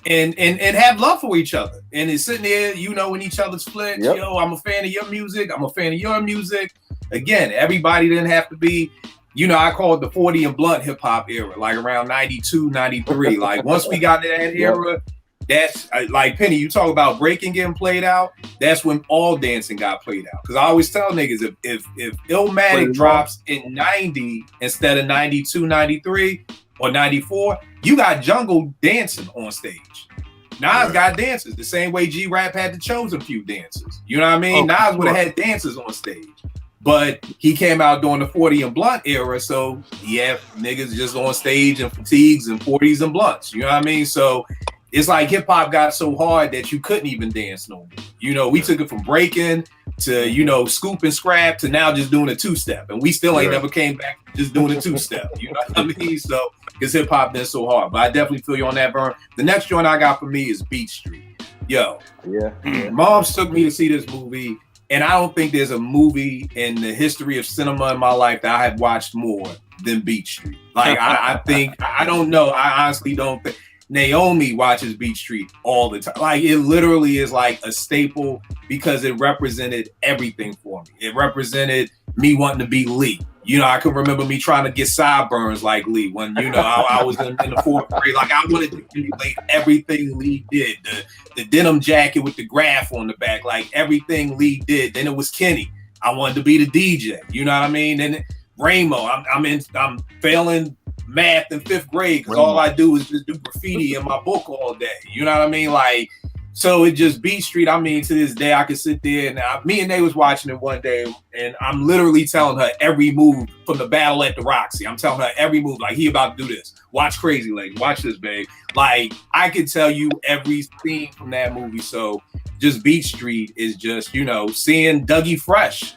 And have love for each other. And it's sitting there, you know, in each other's flicks. Yep. Yo, I'm a fan of your music. I'm a fan of your music. Again, everybody didn't have to be, you know, I call it the 40 and blunt hip hop era, like around 92, 93. Like once we got to that era, that's like Penny, you talk about breaking getting played out. That's when all dancing got played out. Because I always tell niggas if Illmatic drops in 90 instead of 92, 93 or 94, you got Jungle dancing on stage. Nas got dancers the same way G-Rap had the chosen few dancers. You know what I mean? Nas would have had dancers on stage. But he came out during the 40 and blunt era, so he had niggas just on stage in fatigues and 40s and blunts. You know what I mean? So it's like hip hop got so hard that you couldn't even dance no more. You know, we took it from breaking to, you know, scoop and scrap to now just doing a two-step. And we still ain't never came back to just doing a two-step. You know what I mean? So because hip hop been so hard. But I definitely feel you on that, Burn. The next joint I got for me is Beat Street. Yo. Yeah. Moms took me to see this movie. And I don't think there's a movie in the history of cinema in my life that I have watched more than Beat Street. Like, I think, I don't know. I honestly don't think. Naomi watches Beat Street all the time. Like, it literally is like a staple because it represented everything for me. It represented me wanting to be Lee. You know, I can remember me trying to get sideburns like Lee when, you know, I was in the 4th grade. Like, I wanted to emulate everything Lee did. The denim jacket with the graph on the back, like everything Lee did. Then it was Kenny. I wanted to be the DJ. You know what I mean? And Ramo, I'm failing math in 5th grade because all I do is just do graffiti in my book all day. You know what I mean? Like, so it just Beat Street. I mean, to this day, I could sit there and me and they was watching it one day, and I'm literally telling her every move from the battle at the Roxy. I'm telling her every move, like, he about to do this. Watch Crazy Legs. Watch this, babe. Like, I could tell you every scene from that movie. So just Beat Street is just, you know, seeing Dougie Fresh,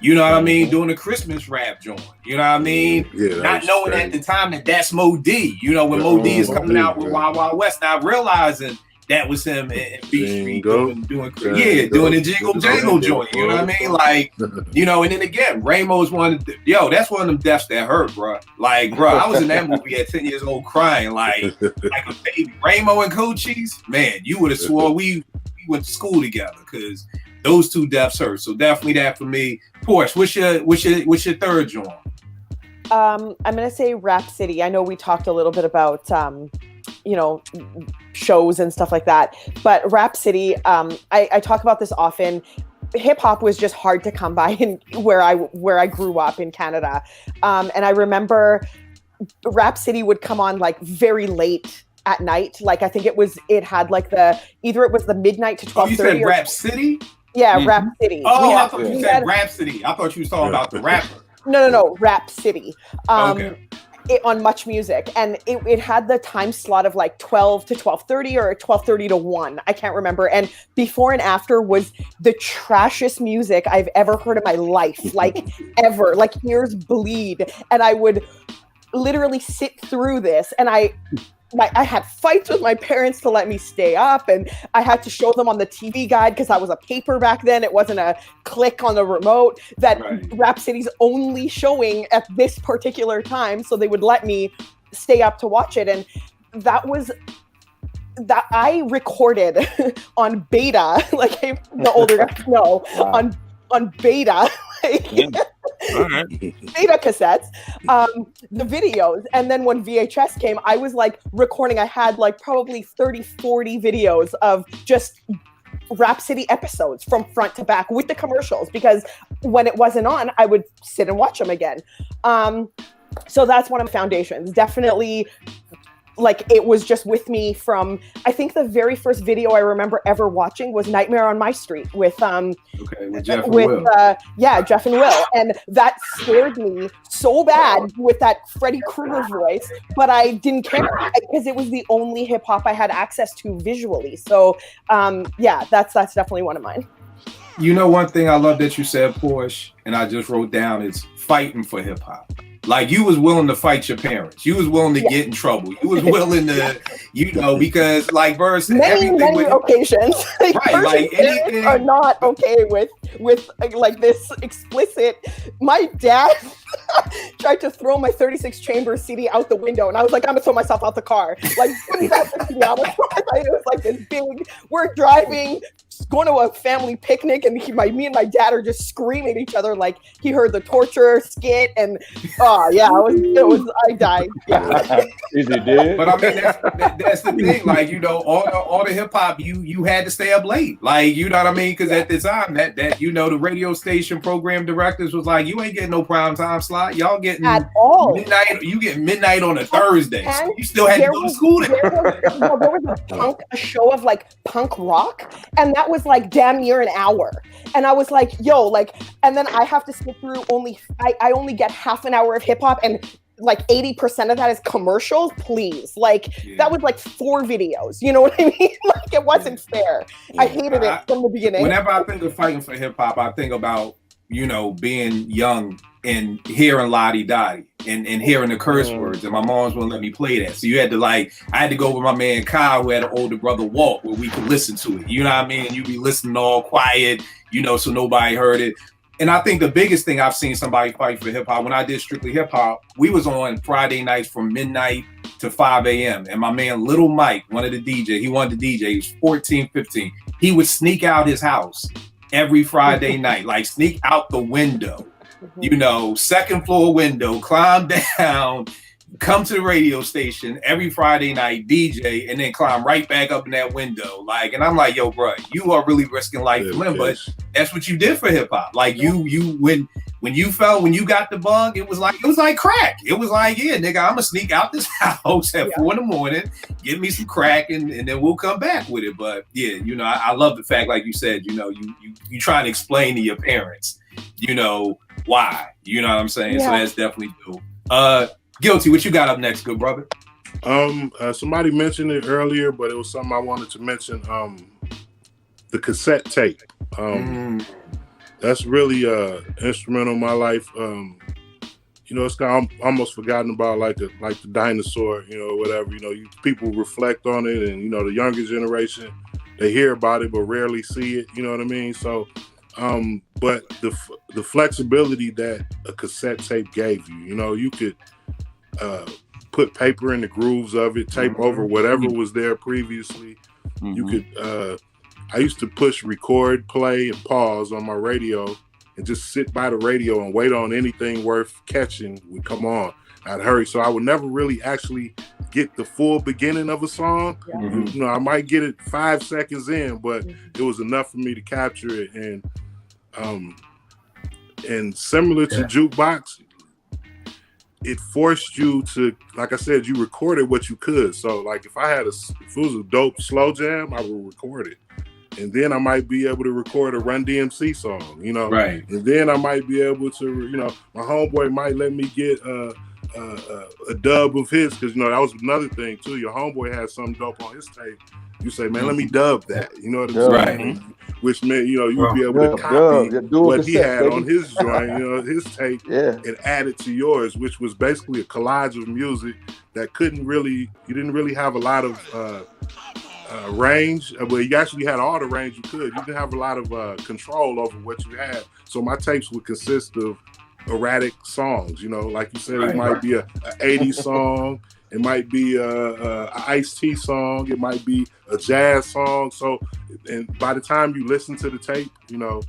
you know what I mean, doing a Christmas rap joint. You know what I mean? Yeah, not knowing at the time that that's Mo D. You know, when Mo D is coming out with Wild Wild West, not realizing that was him in Beat Street doing the jingle joint. You know what I mean? Like, you know, and then again, Ramo's that's one of them deaths that hurt, bro. Like, bro, I was in that movie at 10 years old crying like a baby. Ramo and Cochise, man, you would have swore we went to school together because those two deaths hurt. So definitely that for me. Porsche, what's your third joint? I'm gonna say Rap City. I know we talked a little bit about you know, shows and stuff like that. But Rap City, I talk about this often. Hip hop was just hard to come by in where I grew up in Canada. And I remember Rap City would come on like very late at night. Like I think it had like either it was the midnight to 12:30. Oh, you said Rap City? Yeah, Rap City. Oh, I thought you said Rap City. I thought you was talking about the rapper. No, Rap City. Okay. On Much Music, and it had the time slot of like 12 to 12:30 or 12:30 to 1. I can't remember. And before and after was the trashiest music I've ever heard in my life, like ever, like ears bleed. And I would literally sit through this, and I had fights with my parents to let me stay up, and I had to show them on the TV guide because I was a paper back then. It wasn't a click on the remote that Rhapsody's only showing at this particular time, so they would let me stay up to watch it. And that I recorded on beta, like the older guys know, on beta. Beta cassettes, the videos. And then when VHS came, I was like recording. I had like probably 30-40 videos of just Rhapsody episodes from front to back with the commercials, because when it wasn't on, I would sit and watch them again. So that's one of the foundations. Definitely, like, it was just with me from, I think the very first video I remember ever watching was Nightmare on My Street with Jeff and Will. Jeff and Will. And that scared me so bad with that Freddy Krueger voice, but I didn't care because it was the only hip hop I had access to visually. So that's definitely one of mine. You know, one thing I love that you said, Porsche, and I just wrote down, is fighting for hip hop. Like, you was willing to fight your parents. You was willing to get in trouble. You was willing to, because like verse many occasions, like anything are not okay with like this explicit. My dad tried to throw my 36 chamber CD out the window, and I was like, I'm gonna throw myself out the car. Like, it was like this big. We're driving, going to a family picnic, and me and my dad are just screaming at each other like he heard the torture skit, and I died. Yeah. Is he dead? But I mean, that's the thing. Like, all the hip hop, you had to stay up late. Like, you know what I mean? Because at the time, that the radio station program directors was like, you ain't getting no prime time slot. Y'all getting at all midnight. You get midnight on a Thursday. So you still had to go to school. There was a show of like punk rock, and that was like damn near an hour. And I was like, and then I have to sit through I only get half an hour of hip hop, and like 80% of that is commercials, please. Like, that was like 4 videos. You know what I mean? Like, it wasn't fair. I hated it from the beginning. Whenever I think of fighting for hip hop, I think about, being young and hearing Lottie Dottie and hearing the curse words, and my mom's wouldn't let me play that. So I had to go with my man Kyle, who had an older brother, Walt, where we could listen to it. You know what I mean? You'd be listening all quiet, so nobody heard it. And I think the biggest thing I've seen somebody fight for hip hop, when I did Strictly Hip Hop, we was on Friday nights from midnight to 5 a.m. And my man, Little Mike, one of the DJ, he wanted to DJ, he was 14, 15. He would sneak out his house every Friday night, like sneak out the window, second floor window, climb down, come to the radio station every Friday night, DJ, and then climb right back up in that window. Like, and I'm like, yo, bro, you are really risking life for him, but that's what you did for hip hop. Like, when you got the bug, it was like crack. It was like, yeah, nigga, I'm gonna sneak out this house at 4 a.m, give me some crack, and then we'll come back with it. But yeah, I love the fact, like you said, you try to explain to your parents, why. You know what I'm saying? Yeah. So that's definitely dope. Guilty, what you got up next, good brother? Somebody mentioned it earlier, but it was something I wanted to mention. The cassette tape. That's really instrumental in my life. It's kind of almost forgotten about, like the dinosaur, whatever. People reflect on it, and the younger generation, they hear about it but rarely see it. You know what I mean? So, but the flexibility that a cassette tape gave you, you could put paper in the grooves of it, tape over whatever was there previously. You could I used to push record, play, and pause on my radio and just sit by the radio and wait on anything worth catching would come on. I'd hurry. So I would never really actually get the full beginning of a song. I might get it 5 seconds in, but it was enough for me to capture it. And similar to jukebox, it forced you to, like I said, you recorded what you could. So like if it was a dope slow jam, I would record it. And then I might be able to record a Run DMC song, Right. And then I might be able to, my homeboy might let me get a dub of his, because that was another thing too. Your homeboy had something dope on his tape. you say, man, let me dub that. You know what I'm saying? Right. Which meant, you know, you would be able to copy what he had on his joint, you know, his tape, and add it to yours, which was basically a collage of music that you didn't really have a lot of range. Well, you actually had all the range you could. You didn't have a lot of control over what you had. So my tapes would consist of erratic songs, you know, like you said, it might be a 80s song. It might be a Ice-T song. It might be a jazz song. So, and by the time you listen to the tape, you know,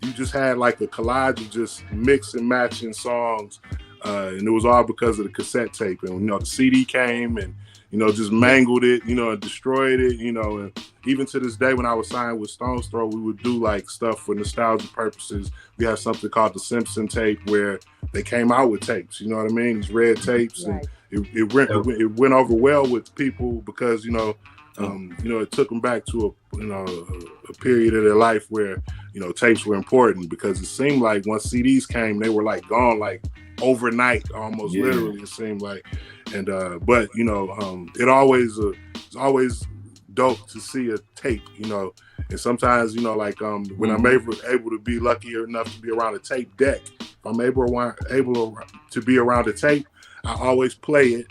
you just had like a collage of just mix and matching songs. And it was all because of the cassette tape. And, you know, the CD came and, you know, just mangled it, you know, and destroyed it, you know. And even to this day, when I was signed with Stone's Throw, we would do like stuff for nostalgia purposes. We have something called the Simpson tape where they came out with tapes, you know what I mean? These red tapes. And it went over well with people because, you know, it took them back to a period of their life where, you know, tapes were important because it seemed like once CDs came, they were like gone like overnight, almost literally, it seemed like. And but you know, it's always dope to see a tape, you know. And sometimes, you know, like when I'm able to be lucky enough to be around a tape deck, if I'm able to be around a tape, I always play it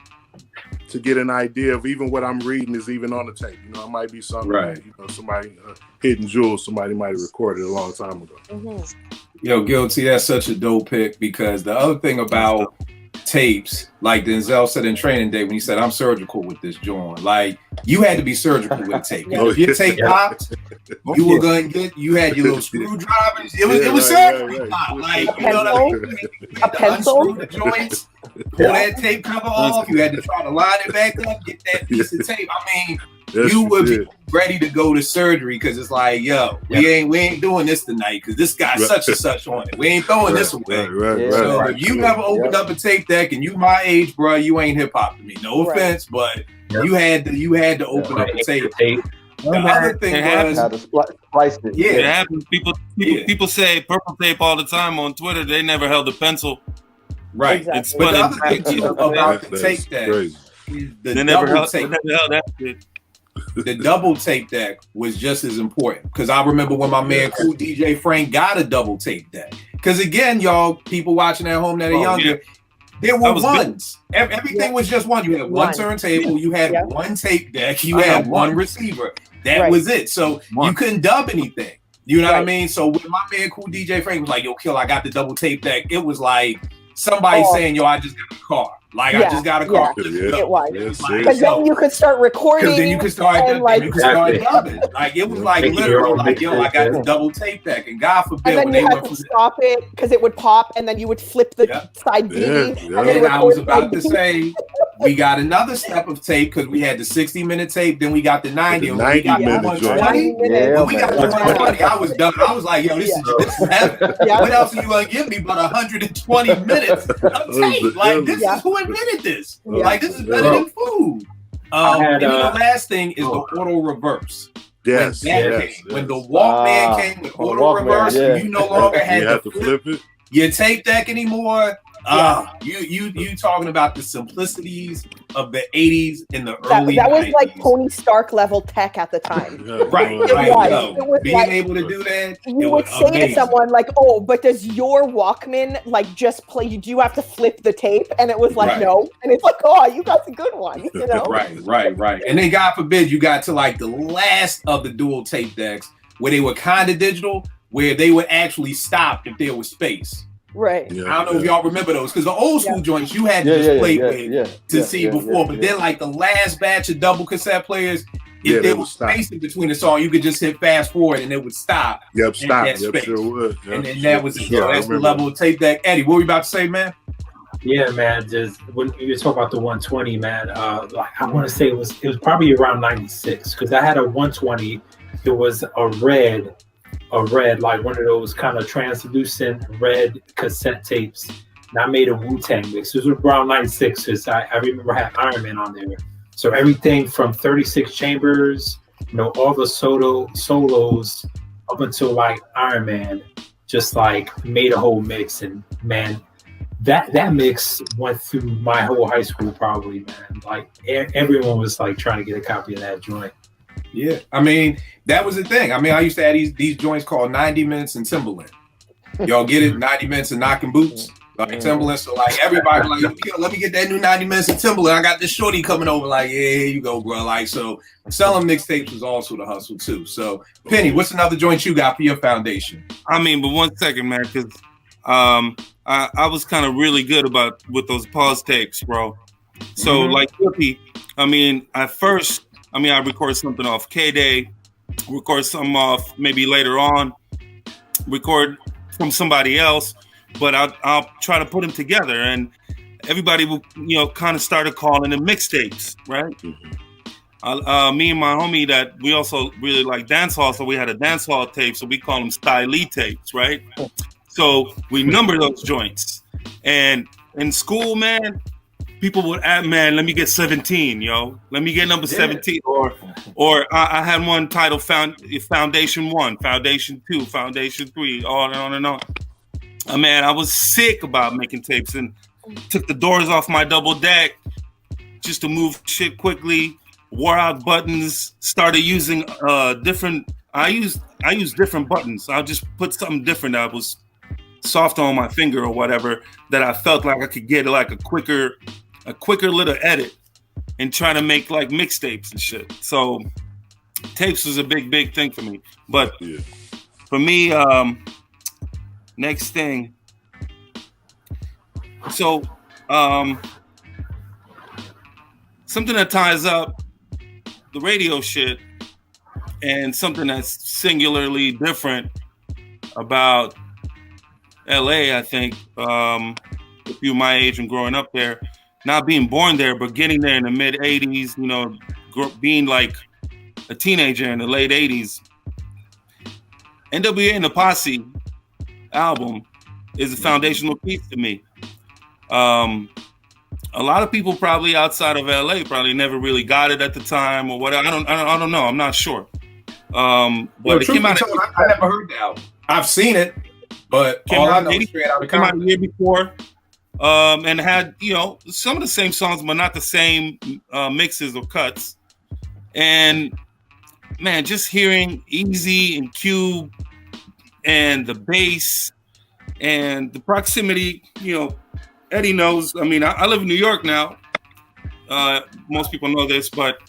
to get an idea of even what I'm reading is even on the tape. You know, it might be something that, you know, somebody hidden jewels somebody might have recorded a long time ago. Yo, Guilty, that's such a dope pick because the other thing about tapes, like Denzel said in Training Day when he said, I'm surgical with this joint. Like, you had to be surgical with a tape. If your tape popped, you were going to you had your little screwdrivers. It was surgery pop. Like, you know what I mean? A pencil? Unscrew the joints, pull that tape cover off. You had to try to line it back up, get that piece of tape. I mean, you would be ready to go to surgery because it's like, yo, we ain't doing this tonight because this got such and such on it. We ain't throwing this away. So if you never opened up a tape deck and you my age, bro, you ain't hip hop to me. No offense, but you had to open up the tape. The other thing was how to splice it. It happens. People say purple tape all the time on Twitter. They never held a pencil. Right. Exactly. It's but the other thing too about the tape deck is the double tape. The double tape deck was just as important because I remember when my man Cool DJ Frank got a double tape deck. Because again, y'all, people watching at home that are younger, there were ones. Everything was just one. You had one turntable, you had one tape deck, you had one receiver. That was it. So you couldn't dub anything. You know what I mean? So when my man Cool DJ Frank was like, yo, Kill, I got the double tape deck, it was like somebody saying, yo, I just got a car. Like, I just got a car. It was. Because then you could start recording. Then you could start dubbing. Like, it was like literal, like, yo, I got the double tape deck. And God forbid. And then you had to stop it because it would pop and then you would flip the side B. And I was about to say, we got another step of tape because we had the 60-minute tape, then we got the 90. And we got 120. When we got 120, I was done. I was like, yo, this is heaven. What else are you going to give me but 120 minutes of tape? Like, this is who invented this. Like, this is better than food. And then the last thing is the auto reverse. Yes. When the Walkman came with auto reverse, you no longer had to flip it. Your tape deck anymore. You talking about the simplicities of the 80s and the early 90s. That was like Tony Stark level tech at the time. Being able to do that. You would say to someone like, oh, but does your Walkman like just play? Do you have to flip the tape? And it was like, no. And it's like, oh, you got the good one, you know? Right. And then God forbid you got to like the last of the dual tape decks where they were kind of digital, where they would actually stop if there was space. Right. I don't know if y'all remember those because the old school joints you had to just play with to see before, but then like the last batch of double cassette players, if there was space in between the song, you could just hit fast forward and it would stop. Sure would. And then that was that's the level of tape deck. Eddie, what were you about to say, man? Yeah, man. Just when you talk about the 120, man, like I want to say it was probably around 96 because I had a 120. It was a red, like one of those kind of translucent red cassette tapes. And I made a Wu-Tang mix. This was around 96 because I remember I had Iron Man on there. So everything from 36 chambers, you know, all the solos up until like Iron Man, just like made a whole mix. And man, that mix went through my whole high school probably, man. Like everyone was like trying to get a copy of that joint. Yeah, I mean, that was the thing. I mean, I used to have these joints called 90 Minutes in Timberland. Y'all get it? 90 Minutes in Knocking Boots. Like Timberland. So like everybody like, yo, let me get that new 90 Minutes in Timberland. I got this shorty coming over. Like, yeah, here you go, bro. Like, so selling mixtapes was also the hustle too. So Penny, what's another joint you got for your foundation? I mean, but 1 second, man, because I was kind of really good with those pause tapes, bro. So like Flippy, I mean, I record something off K-Day, record something off maybe later on, record from somebody else, but I'll try to put them together, and everybody will, kind of started calling them mixtapes, right? Me and my homie that we also really like dancehall, so we had a dancehall tape, so we call them Style tapes, right? So we number those joints, and in school, man, people would add, man, let me get 17, yo. Let me get number 17. Or I had one titled Foundation 1, Foundation 2, Foundation 3, on and on and on. Man, I was sick about making tapes and took the doors off my double deck just to move shit quickly, wore out buttons, started using different, I use different buttons. I'll just put something different that was soft on my finger or whatever, that I felt like I could get like a quicker little edit and try to make like mixtapes and shit. So tapes was a big thing for me. But for me, next thing. So something that ties up the radio shit and something that's singularly different about LA, I think, if you're my age and growing up there, not being born there, but getting there in the mid 80s, being like a teenager in the late 80s. NWA and the Posse album is a foundational piece to me. A lot of people probably outside of LA probably never really got it at the time or whatever. I don't know. I'm not sure. But it came out. I never heard the album. I've seen it, but all I know is straight out of came out a year before. And had, some of the same songs, but not the same mixes or cuts. And man, just hearing Easy and Cube and the bass and the proximity, Eddie knows. I mean, I live in New York now. Most people know this, but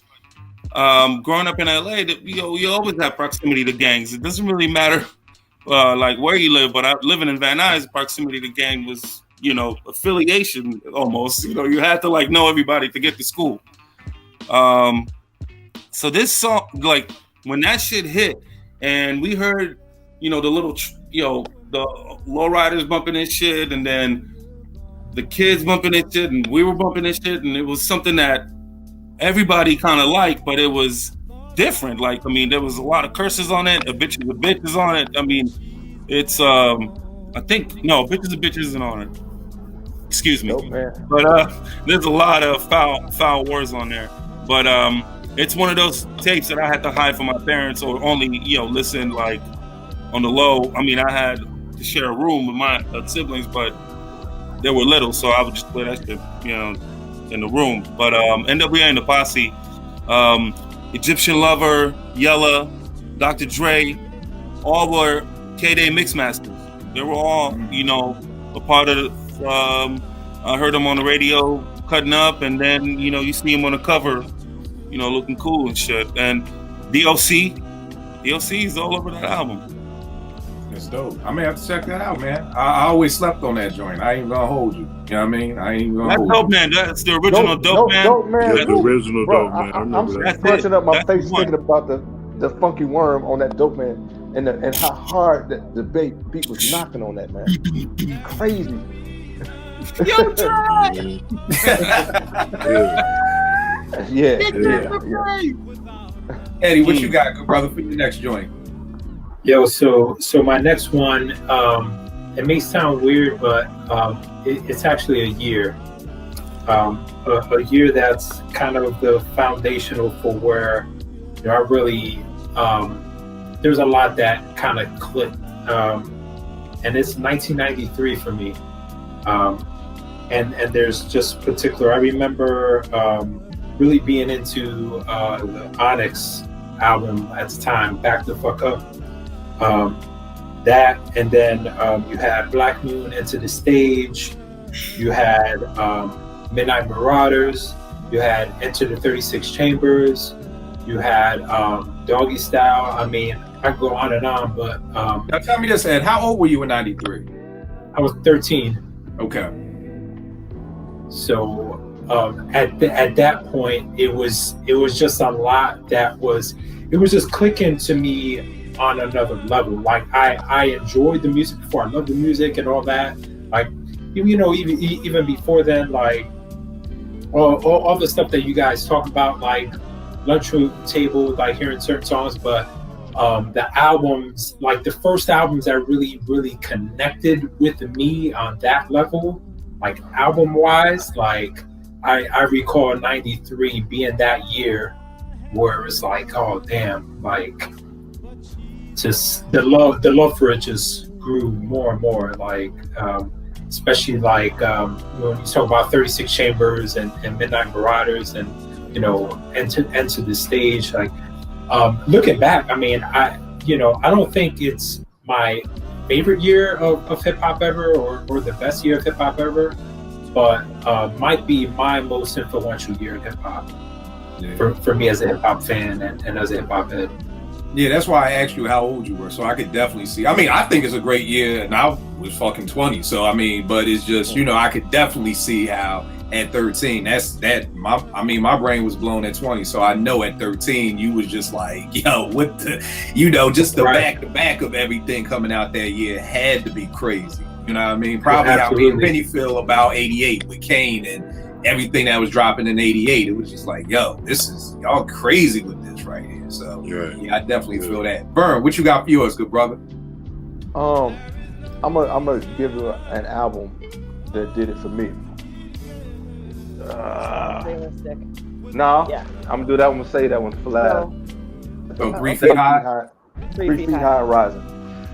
growing up in LA, you always have proximity to gangs. It doesn't really matter like where you live, but living in Van Nuys, proximity to gang was, affiliation almost. You had to like know everybody to get to school. So this song, like when that shit hit and we heard, the little, the lowriders bumping this shit, and then the kids bumping this shit, and we were bumping this shit, and it was something that everybody kind of liked, but it was different. Like, I mean, there was a lot of curses on it, a bitch is on it. I mean, it's I think no, bitches isn't on it. Excuse me. Dope, but there's a lot of foul words on there. But it's one of those tapes that I had to hide from my parents or only listen like on the low. I mean, I had to share a room with my siblings, but they were little, so I would just play that shit, in the room. But NWA and the Posse, Egyptian Lover, Yella, Dr. Dre, all were K-Day Mixmasters. They were all, a part of I heard them on the radio cutting up, and then, you see them on the cover, looking cool and shit. And DOC is all over that album. That's dope. I may have to check that out, man. I always slept on that joint. I ain't gonna hold you. You know what I mean? I ain't gonna hold Dope Man. That's the original Dope Man. Dope Man. Yeah, the original Dope Man. I'm scratching up my face thinking about the funky worm on that Dope Man and how hard that the beat was knocking on that, man. Crazy. Yo, try. Yeah. Eddie, what you got, good brother, for your next joint? Yo, so my next one, it may sound weird, but it's actually a year. A year that's kind of the foundational for where I really, there's a lot that kind of clicked. And it's 1993 for me. And there's just particular, I remember really being into the Onyx album at the time, Back the Fuck Up. That, and then you had Black Moon, Enter the Stage. You had Midnight Marauders. You had Enter the 36 Chambers. You had Doggy Style. I mean, I could go on and on, but now tell me this, Ed. How old were you in '93? I was 13. Okay. So at that point, it was just a lot that was just clicking to me on another level. Like I enjoyed the music before. I loved the music and all that. Like, you know, even before then, like all the stuff that you guys talk about, like lunch table, like hearing certain songs, but the albums, like the first albums that really connected with me on that level, like album wise, like I recall '93 being that year where it's like, oh damn, like just the love for it just grew more and more, like especially like when you talk about 36 Chambers and Midnight Marauders and, you know, enter the stage, like looking back, I mean, I don't think it's my favorite year of hip hop ever or the best year of hip hop ever, but might be my most influential year in hip hop for me as a hip hop fan and as a hip hop head. Yeah, that's why I asked you how old you were, so I could definitely see. I mean, I think it's a great year, and I was fucking 20, so I mean, but it's just, you know, I could definitely see how at 13, my brain was blown at 20, so I know at 13 you was just like, yo, what the, you know, just the back of everything coming out that year had to be crazy. You know what I mean? Probably how me and Penny feel about 88 with Kane and everything that was dropping in 88. It was just like, yo, this is, y'all crazy with this right here. So yeah, I definitely feel that. Vern, what you got for yours, good brother? I'm gonna give you an album that did it for me. Realistic. No, yeah. I'm gonna do that one. Say that one for last. So 3 feet high. 3 feet high and rising.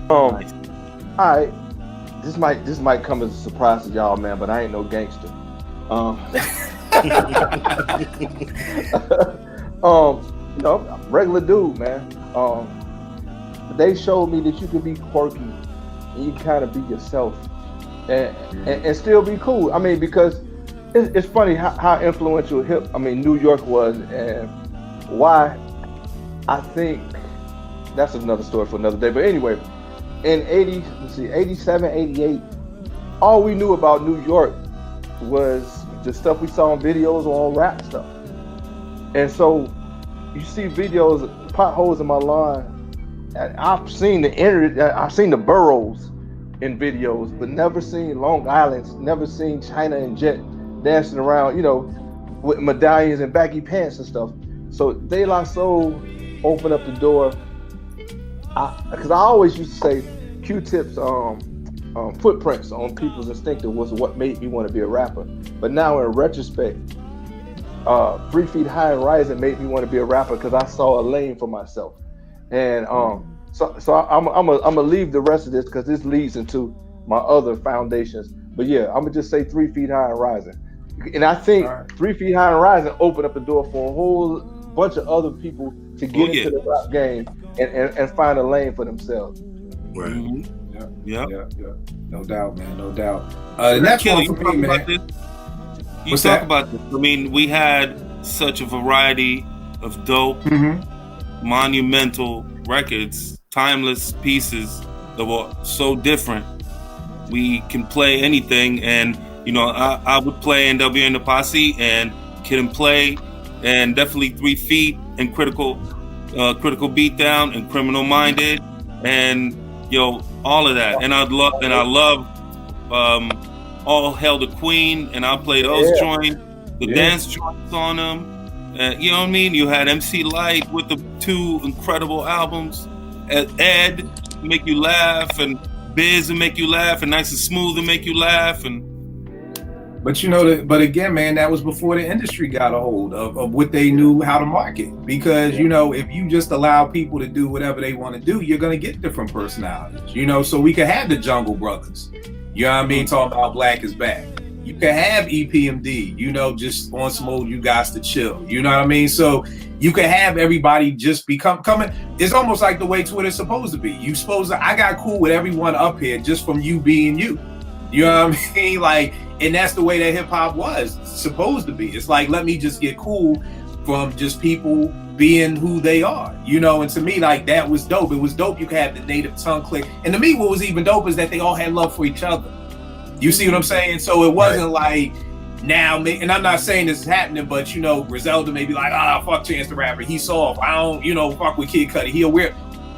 All right. This might come as a surprise to y'all, man, but I ain't no gangster. You know, regular dude, man. They showed me that you can be quirky and you can kind of be yourself and still be cool. I mean, because it's funny how influential New York was, and why. I think that's another story for another day. But anyway, in 87, 88, all we knew about New York was the stuff we saw in videos or on rap stuff. And so you see videos, potholes in my lawn, and I've seen the boroughs in videos, but never seen Long Island, never seen China and Jet dancing around, you know, with medallions and baggy pants and stuff. So De La Soul opened up the door. Because I always used to say Q-Tip's footprints on People's Instinctive was what made me want to be a rapper. But now in retrospect, 3 Feet High and Rising made me want to be a rapper because I saw a lane for myself. And so I'm gonna leave the rest of this because this leads into my other foundations. But yeah, I'm gonna just say 3 Feet High and Rising. And I think 3 Feet High and Rising opened up the door for a whole bunch of other people to get into the rap game and find a lane for themselves. Right. Mm-hmm. Yeah. No doubt, man. No doubt. That's one for me, man. You talk about this. I mean, we had such a variety of dope, monumental records, timeless pieces that were so different. We can play anything, and you know, I would play NW and the Posse and Kid and Play, and definitely 3 Feet and Critical Beatdown and Criminal Minded, and all of that. And I love All Hail the Queen, and I play those joints, the dance joints on them. You know what I mean? You had MC Light with the 2 incredible albums, Ed make you laugh, and Biz will make you laugh, and Nice and Smooth will make you laugh, and. But you know, but again, man, that was before the industry got a hold of what they knew how to market. Because, you know, if you just allow people to do whatever they want to do, you're going to get different personalities, you know, so we could have the Jungle Brothers, you know what I mean, talking about Black is Back. you can have EPMD, you know, just on some old you guys to chill. You know what I mean? So you can have everybody just coming. It's almost like the way Twitter's supposed to be. I got cool with everyone up here just from you being you. You know what I mean? Like, and that's the way that hip hop was supposed to be. It's like, let me just get cool from just people being who they are, you know. And to me, like, that was dope. It was dope. You could have the native tongue click. And to me, what was even dope is that they all had love for each other. You see what I'm saying? So it wasn't like now, and I'm not saying this is happening, but you know, Griselda may be like, fuck Chance the Rapper, he's soft. I don't, you know, fuck with Kid Cudi, he a weird.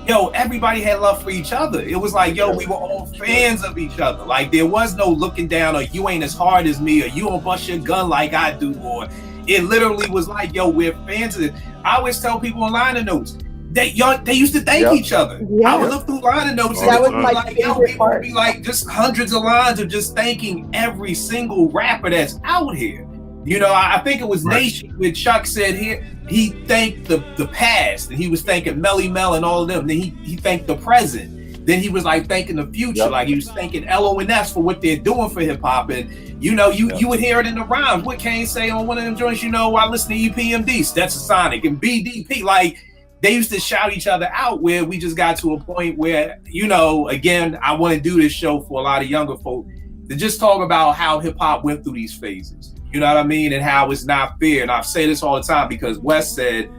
Yo, everybody had love for each other. It was like, yo, we were all fans of each other. Like, there was no looking down, or you ain't as hard as me, or you don't bust your gun like I do, or it literally was like, yo, we're fans of it. I always tell people in liner notes, they used to thank each other. I would look through liner notes and that was my like, people would be like just hundreds of lines of just thanking every single rapper that's out here. You know, I think it was Nation where Chuck said here, he thanked the past, and he was thanking Melly Mel and all of them. Then he thanked the present. Then he was like thanking the future, like he was thanking LONS for what they're doing for hip hop. And you know, you would hear it in the rhymes. What Kane say on one of them joints? You know, I listen to EPMD, Stetson Sonic, and BDP. Like, they used to shout each other out. Where we just got to a point where, you know, again, I want to do this show for a lot of younger folk to just talk about how hip hop went through these phases. You know what I mean? And how it's not fair. And I say this all the time because Wes said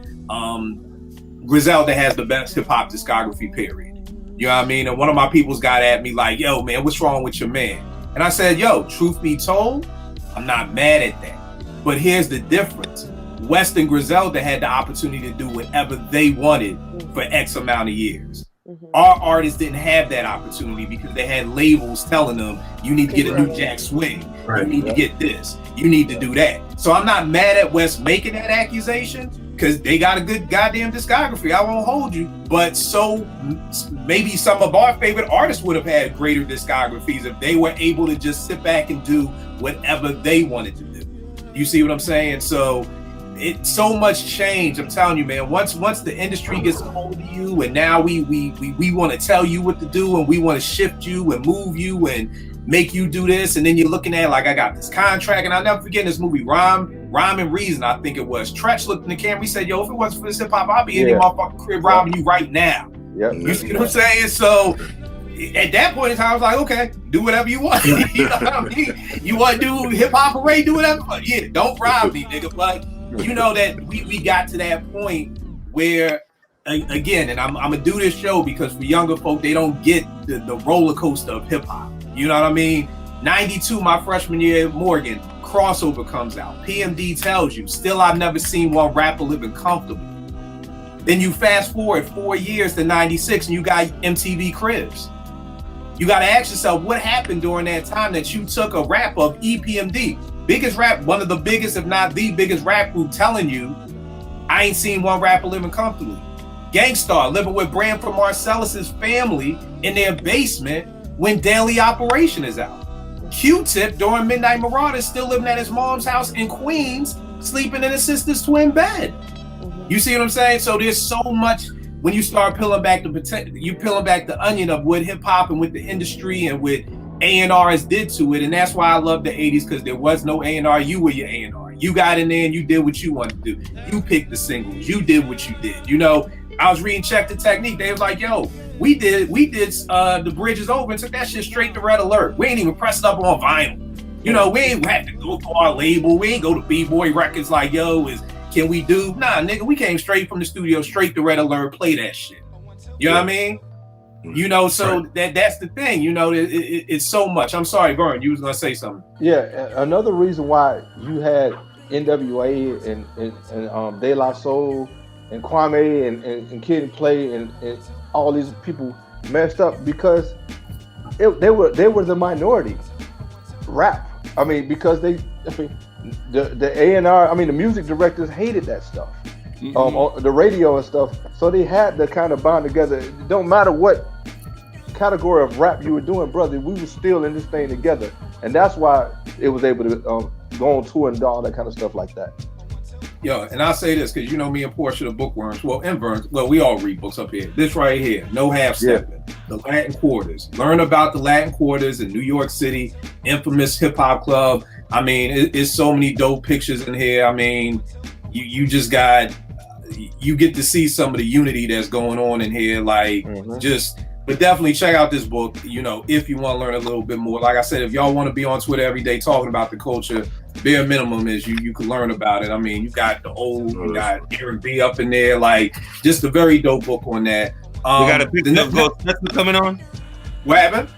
Griselda has the best hip hop discography, period. You know what I mean? And one of my people's got at me like, yo, man, what's wrong with your man? And I said, yo, truth be told, I'm not mad at that. But here's the difference. West and Griselda had the opportunity to do whatever they wanted for X amount of years. Our artists didn't have that opportunity because they had labels telling them, you need to get a new Jack Swing. You need to get this. You need to do that. So I'm not mad at West making that accusation because they got a good goddamn discography. I won't hold you. But so maybe some of our favorite artists would have had greater discographies if they were able to just sit back and do whatever they wanted to do. You see what I'm saying? So it's so much change. I'm telling you, man. Once the industry gets a hold of you, and now we want to tell you what to do, and we want to shift you and move you and make you do this, and then you're looking at it like, I got this contract. And I'll never forget this movie, Rhyme and Reason, I think it was. Tretch looked in the camera, he said, yo, if it wasn't for this hip hop, I'll be in your motherfucking crib robbing you right now. You see what I'm saying? So at that point in time, I was like, okay, do whatever you want. You know what I mean? You want to do hip hop parade, do whatever. Yeah, don't rob me, nigga. But you know that we got to that point where, again, and I'm gonna do this show because for younger folk, they don't get the roller coaster of hip hop. You know what I mean? 92, my freshman year at Morgan, Crossover comes out. PMD tells you, still I've never seen one rapper living comfortably. Then you fast forward 4 years to 96 and you got MTV Cribs. You got to ask yourself, what happened during that time that you took a rap of EPMD, biggest rap, one of the biggest, if not the biggest rap group, telling you, I ain't seen one rapper living comfortably. Gangstar living with Bram from Marcellus's family in their basement when Daily Operation is out. Q-Tip during Midnight Marauders still living at his mom's house in Queens, sleeping in his sister's twin bed. You see what I'm saying? So there's so much when you start peeling back the onion of what hip hop and what the industry and what A&Rs did to it. And that's why I love the 80s, because there was no A&R. You were your A&R. You got in there and you did what you wanted to do. You picked the singles. You did what you did. You know, I was reading Check the Technique. They was like, yo, we did The Bridge Is Over and took that shit straight to Red Alert. We ain't even pressed up on vinyl. You know, we ain't have to go to our label. We ain't go to B-Boy Records like, yo, can we do? Nah, nigga, we came straight from the studio, straight to Red Alert, play that shit. You know what I mean? You know, so that's the thing. You know, it's so much. I'm sorry, Vern, you was gonna say something. Yeah, another reason why you had NWA and De La Soul and Kwame and Kid and Play and all these people messed up because they were the minority rap. I mean, because the A&R, I mean, the music directors hated that stuff, on the radio and stuff. So they had to kind of bond together. It don't matter what category of rap you were doing, brother, we were still in this thing together. And that's why it was able to go on tour and do all that kind of stuff like that. Yo, and I'll say this, because you know me and Portia, the bookworms, we all read books up here. This right here, No Half Stepping, The Latin Quarters. Learn about the Latin Quarters in New York City, infamous hip hop club. I mean, it's so many dope pictures in here. I mean, you just got, you get to see some of the unity that's going on in here. Like, but definitely check out this book, you know, if you want to learn a little bit more. Like I said, if y'all want to be on Twitter every day talking about the culture, bare minimum is you can learn about it. I mean, you got you got Aaron B up in there, like just a very dope book on that. We got a picture of Ghost Stetzer coming on. What happened?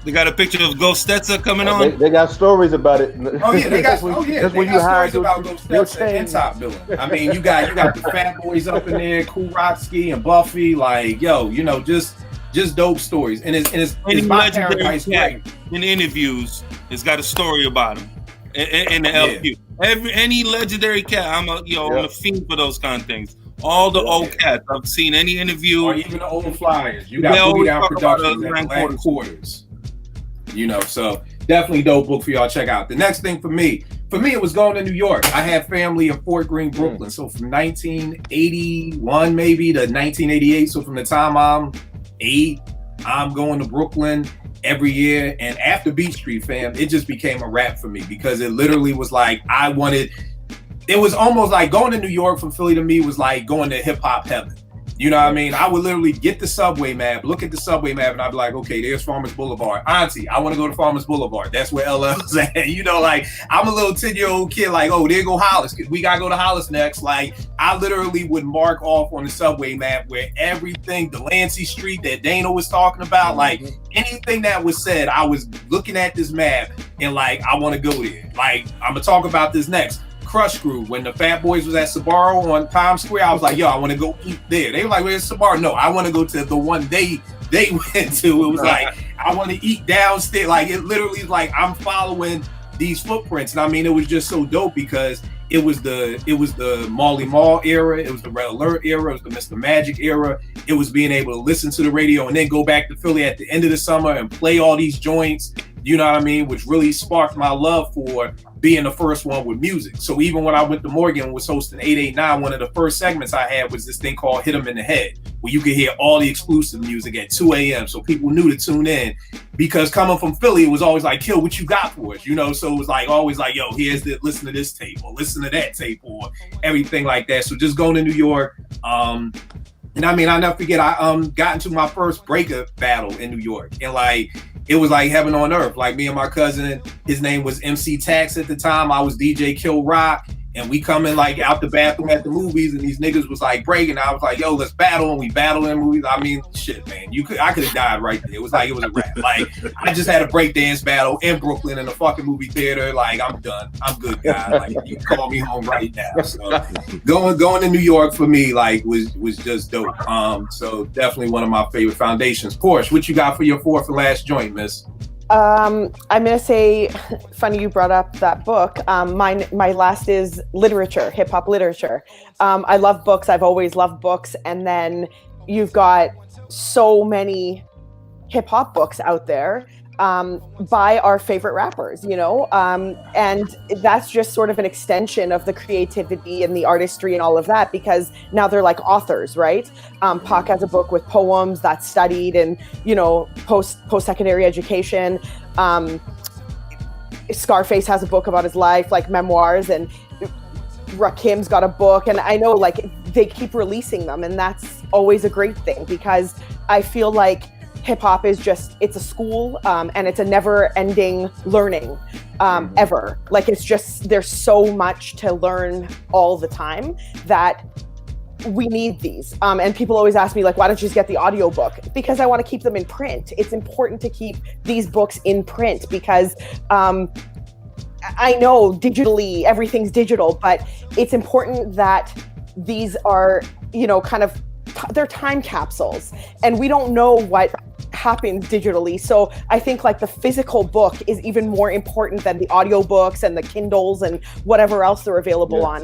They got a picture of Ghost Stetzer coming on. They got stories about it. Oh yeah, they got. That's when you stories about Ghost Stetzer and Top Billing. I mean, you got the Fat Boys up in there, Cool Rocksky and Buffy. Like, yo, you know, just dope stories. And it's my paradise. Right? In interviews, it's got a story about him. In the LQ, any legendary cat, I'm a fiend for those kind of things. All the old cats I've seen, any interview, or even the old flyers. You got Boogie Down Productions and Land Quarters. You know, so definitely dope book for y'all to check out. The next thing for me, it was going to New York. I had family in Fort Greene, Brooklyn. So from 1981 maybe to 1988. So from the time I'm 8, I'm going to Brooklyn every year. And after Beat Street, fam, it just became a wrap for me because it literally was like it was almost like going to New York from Philly to me was like going to hip hop heaven. You know what I mean? I would literally get the subway map, look at the subway map, and I'd be like, okay, there's Farmers Boulevard. Auntie, I want to go to Farmers Boulevard. That's where LL's at. You know, like, I'm a little 10-year-old kid, like, oh, there go Hollis. We got to go to Hollis next. Like, I literally would mark off on the subway map where everything, Delancey Street that Dana was talking about, like, anything that was said, I was looking at this map and, like, I want to go there. Like, I'm going to talk about this next. Crush Crew, when the Fat Boys was at Sbarro on Times Square, I was like, yo, I want to go eat there. They were like, where's Sbarro? No, I want to go to the one they went to. It was like, I want to eat downstairs. Like, it literally is like, I'm following these footprints. And I mean, it was just so dope because it was the Marley Marl era. It was the Red Alert era. It was the Mr. Magic era. It was being able to listen to the radio and then go back to Philly at the end of the summer and play all these joints. You know what I mean? Which really sparked my love for being the first one with music. So even when I went to Morgan and was hosting 889, one of the first segments I had was this thing called Hit 'em in the Head, where you could hear all the exclusive music at 2 a.m. So people knew to tune in, because coming from Philly, it was always like, Kill, what you got for us? You know, so it was like always like, yo, listen to this tape or listen to that tape or everything like that. So just going to New York, and I mean, I'll never forget, I got into my first breaker battle in New York. And like, it was like heaven on earth. Like me and my cousin, his name was MC Tax at the time. I was DJ Kill Rock. And we coming like out the bathroom at the movies, and these niggas was like breaking. I was like, yo, let's battle. And we battled in movies. I mean, shit, man. I could have died right there. It was a wrap. Like, I just had a breakdance battle in Brooklyn in a fucking movie theater. Like, I'm done. I'm good, guy. Like, you can call me home right now. So going to New York for me, like, was just dope. So definitely one of my favorite foundations. Porsche, what you got for your fourth and last joint, miss? I'm gonna say, funny you brought up that book. My last is literature, hip hop literature. I love books. I've always loved books. And then you've got so many hip hop books out there by our favorite rappers, you know, and that's just sort of an extension of the creativity and the artistry and all of that, because now they're like authors, right? Pac has a book with poems that's studied and, you know, post-secondary education. Scarface has a book about his life, like memoirs, and Rakim's got a book, and I know like they keep releasing them, and that's always a great thing, because I feel like hip-hop is just, it's a school, and it's a never-ending learning, ever. Like, it's just, there's so much to learn all the time that we need these. And people always ask me, like, why don't you just get the audiobook? Because I want to keep them in print. It's important to keep these books in print, because I know digitally, everything's digital, but it's important that these are, you know, kind of, they're time capsules, and we don't know what happens digitally. So I think like the physical book is even more important than the audiobooks and the Kindles and whatever else they're available on.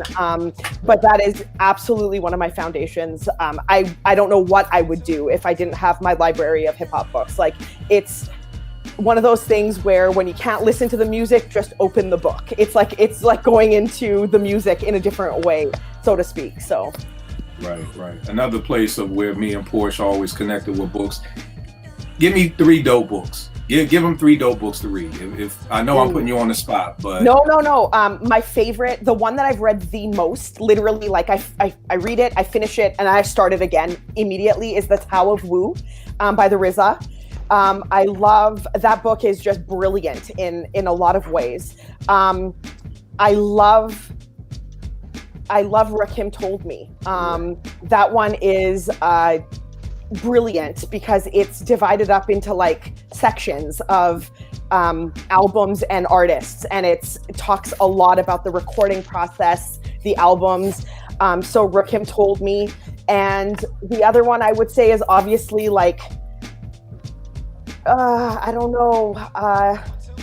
But that is absolutely one of my foundations. I don't know what I would do if I didn't have my library of hip hop books. Like, it's one of those things where when you can't listen to the music, just open the book. It's like going into the music in a different way, so to speak. So Right. Another place of where me and Porsche always connected with books. Give me 3 dope books. Give them 3 dope books to read. If I know I'm putting you on the spot, but no. My favorite, the one that I've read the most, literally, like I read it, I finish it, and I start it again immediately, is The Tao of Wu by the RZA. I love that book. Is just brilliant in a lot of ways. I love Rakim Told Me. That one is brilliant because it's divided up into like sections of albums and artists, and it talks a lot about the recording process, the albums. So Rakim Told Me, and the other one I would say is obviously like I don't know,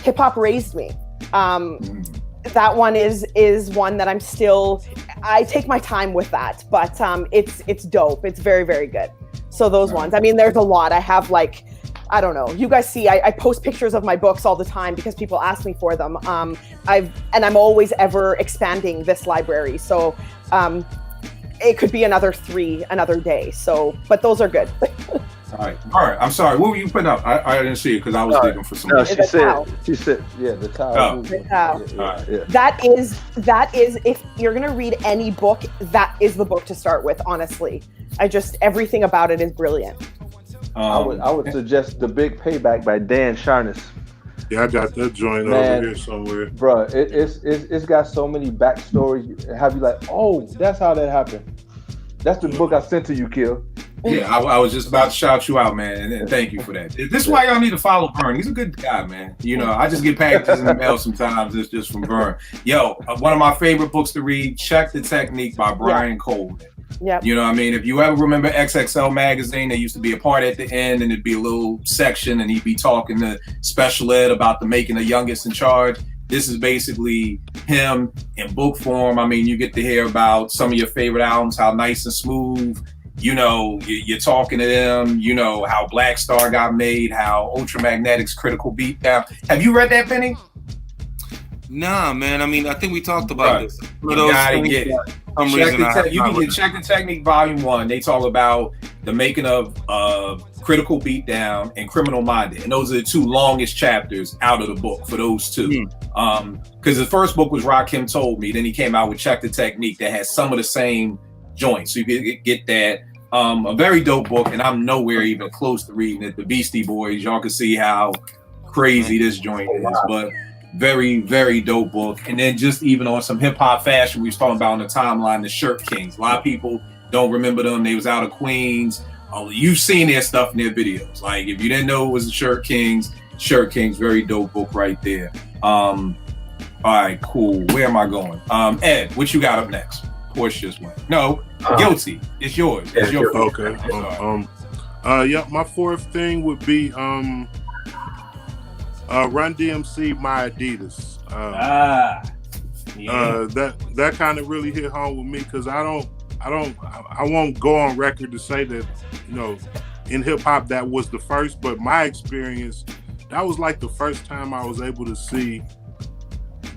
Hip Hop Raised Me. That one is one that I take my time with that, but it's dope. It's very, very good. So those ones, I mean, there's a lot. I have like, I don't know. You guys see, I post pictures of my books all the time because people ask me for them. I'm always ever expanding this library. So it could be another 3 another day. So, but those are good. All right. I'm sorry. What were you putting up? I didn't see it because I was digging for some. No, she said, yeah, the Tao. The Tao. Yeah. That is, if you're gonna read any book, that is the book to start with. Honestly, everything about it is brilliant. I would suggest The Big Payback by Dan Charnas. Yeah, I got that joint over here somewhere. Bro, it's got so many backstories. Have you like, oh, that's how that happened. That's the book I sent to you, Kill. Yeah, I was just about to shout you out, man, and thank you for that. This is why y'all need to follow Vern. He's a good guy, man. You know, I just get packages in the mail sometimes. It's just from Vern. Yo, one of my favorite books to read, Check the Technique by Brian Coleman. Yeah. You know what I mean? If you ever remember XXL magazine, there used to be a part at the end and it'd be a little section and he'd be talking to special ed about the making the youngest in charge. This is basically him in book form. I mean, you get to hear about some of your favorite albums, how nice and smooth, you know, you're talking to them, you know, how Black Star got made, how Ultramagnetic's Critical Beatdown. Have you read that, Penny? Nah, man. I mean, I think we talked about this. You gotta get it. You can get Check the Technique Volume 1. They talk about the making of Critical Beatdown and Criminal Minded. And those are the 2 longest chapters out of the book for those 2. Because the first book was Rakim Told Me. Then he came out with Check the Technique that has some of the same joints. So you get that. A very dope book, and I'm nowhere even close to reading it. The Beastie Boys, y'all can see how crazy this joint is. But very, very dope book. And then just even on some hip hop fashion, we was talking about on the timeline, the Shirt Kings. A lot of people don't remember them. They was out of Queens. You've seen their stuff in their videos. Like if you didn't know it was the Shirt Kings, very dope book right there. All right, cool. Where am I going? Ed, what you got up next? Porsche just went. No, Guilty. It's yours. It's your fault. Okay. Yeah, my fourth thing would be Run DMC, My Adidas. That kind of really hit home with me because I won't go on record to say that, you know, in hip hop that was the first, but my experience, that was like the first time I was able to see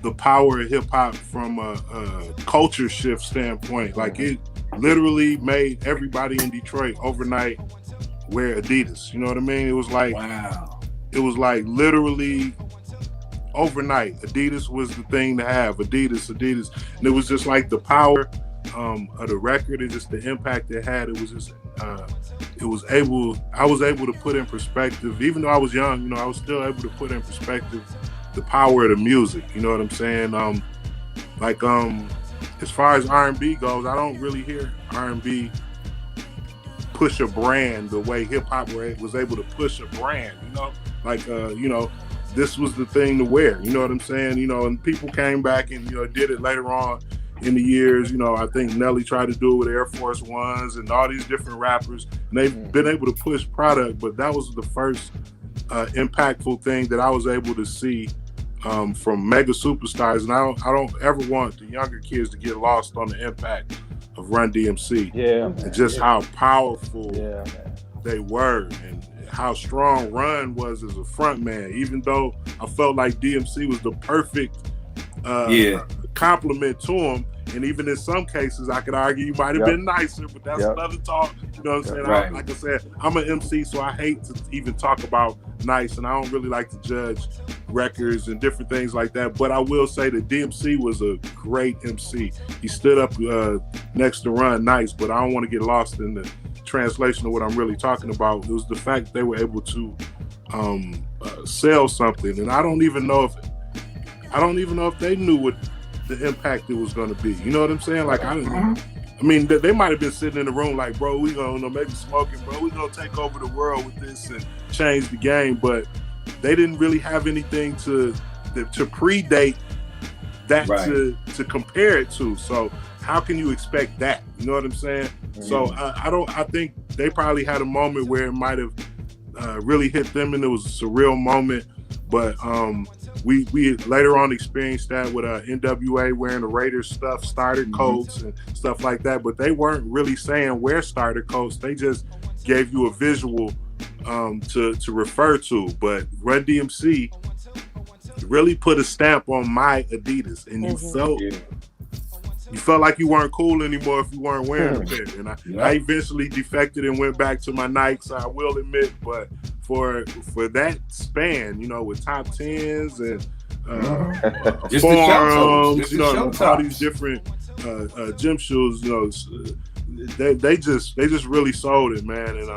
the power of hip hop from a culture shift standpoint. Like it literally made everybody in Detroit overnight wear Adidas. You know what I mean? It was like, wow. It was like literally overnight. Adidas was the thing to have. Adidas. And it was just like the power of the record and just the impact it had. It was just, I was able to put in perspective, even though I was young, you know, I was still able to put in perspective the power of the music. You know what I'm saying? As far as R&B goes, I don't really hear R&B push a brand the way hip hop was able to push a brand, you know? Like, you know, this was the thing to wear, you know what I'm saying? You know, and people came back and, you know, did it later on in the years. You know, I think Nelly tried to do it with Air Force Ones and all these different rappers, and they've been able to push product, but that was the first impactful thing that I was able to see from mega superstars. And I don't ever want the younger kids to get lost on the impact of Run DMC. Yeah, and just how powerful they were and how strong Run was as a front man. Even though I felt like DMC was the perfect compliment to him. And even in some cases, I could argue you might have been nicer, but that's another talk. You know what I'm saying? Right. Like I said, I'm an MC, so I hate to even talk about nice, and I don't really like to judge records and different things like that. But I will say that DMC was a great MC. He stood up next to Run Nice, but I don't want to get lost in the translation of what I'm really talking about. It was the fact that they were able to sell something, and I don't even know if they knew what the impact it was going to be. You know what I'm saying? Like, I mean, they might have been sitting in the room like, bro, we gonna maybe smoking, bro, we gonna take over the world with this and change the game. But they didn't really have anything to predate that to compare it to. So how can you expect that? You know what I'm saying? Mm-hmm. So I think they probably had a moment where it might have really hit them, and it was a surreal moment. But we later on experienced that with NWA wearing the Raiders stuff, starter coats and stuff like that. But they weren't really saying wear starter coats. They just gave you a visual to refer to. But Run DMC really put a stamp on my Adidas, and you felt like you weren't cool anymore if you weren't wearing a pair. And I eventually defected and went back to my Nikes, I will admit. But for that span, you know, with top 10s and forums, you know, all these different gym shoes, you know, they just really sold it, man. And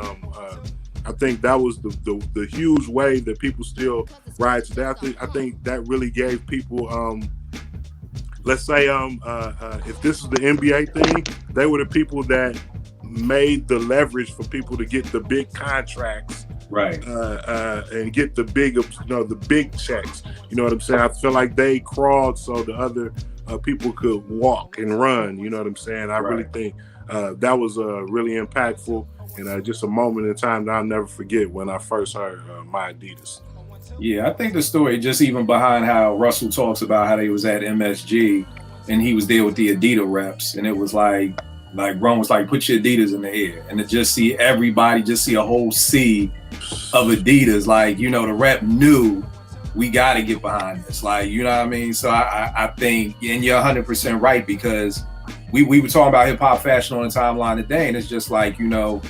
I think that was the huge wave that people still ride today. I think that really gave people let's say if this is the NBA thing, they were the people that made the leverage for people to get the big contracts, right? And get the big, the big checks. You know what I'm saying? I feel like they crawled so the other people could walk and run. You know what I'm saying? I really think that was really impactful, and just a moment in time that I'll never forget when I first heard my Adidas. Yeah, I think the story just even behind how Russell talks about how they was at MSG and he was there with the Adidas reps, and it was like Ron was like, put your Adidas in the air, and to just see everybody, just see a whole sea of Adidas, like, you know, the rep knew we got to get behind this, like, you know what I mean? So I think, and you're 100% right, because we were talking about hip hop fashion on the timeline today, and it's just like, you know,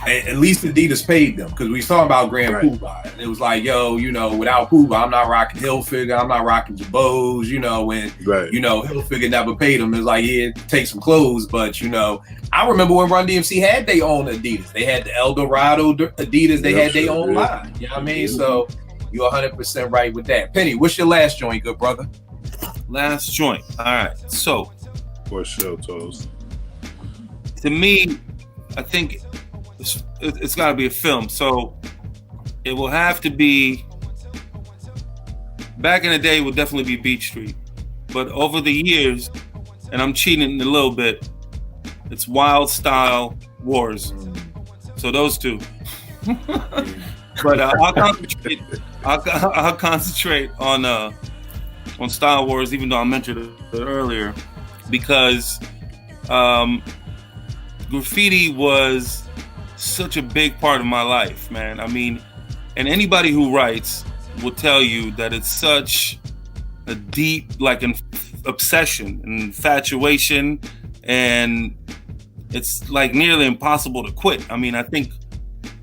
at least Adidas paid them, because we was talking about Grand Poobah, and it was like, yo, you know, without Poobah, I'm not rocking Hilfiger, I'm not rocking Jabos, you know, and you know, Hilfiger never paid them. It's like, yeah, take some clothes, but you know, I remember when Run DMC had their own Adidas. They had the El Dorado Adidas, they had their own line. You know what I mean? So you're 100% right with that. Penny, what's your last joint, good brother? Last joint. All right. So for sure, Toes. To me, I think it's got to be a film. So it will have to be, back in the day, it would definitely be Beat Street. But over the years, and I'm cheating a little bit, it's Wild Style Wars. So those two. But I'll concentrate on Style Wars, even though I mentioned it earlier, because graffiti was such a big part of my life, man. I mean, and anybody who writes will tell you that it's such a deep, like, an obsession and infatuation, and it's like nearly impossible to quit. I mean, I think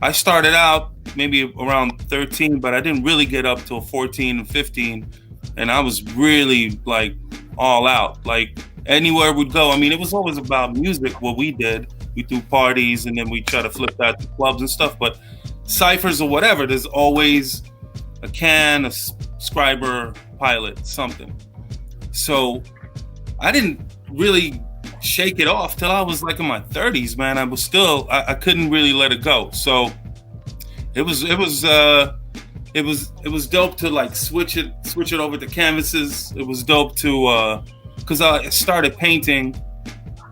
I started out maybe around 13, but I didn't really get up till 14 and 15, and I was really like all out. Like anywhere we'd go, I mean, it was always about music, what we did. We do parties, and then we try to flip that to clubs and stuff. But ciphers or whatever, there's always a can, a scriber, pilot, something. So I didn't really shake it off till I was like in my 30s, man. I was still, I couldn't really let it go. So it was dope to like switch it over to canvases. It was dope to because I started painting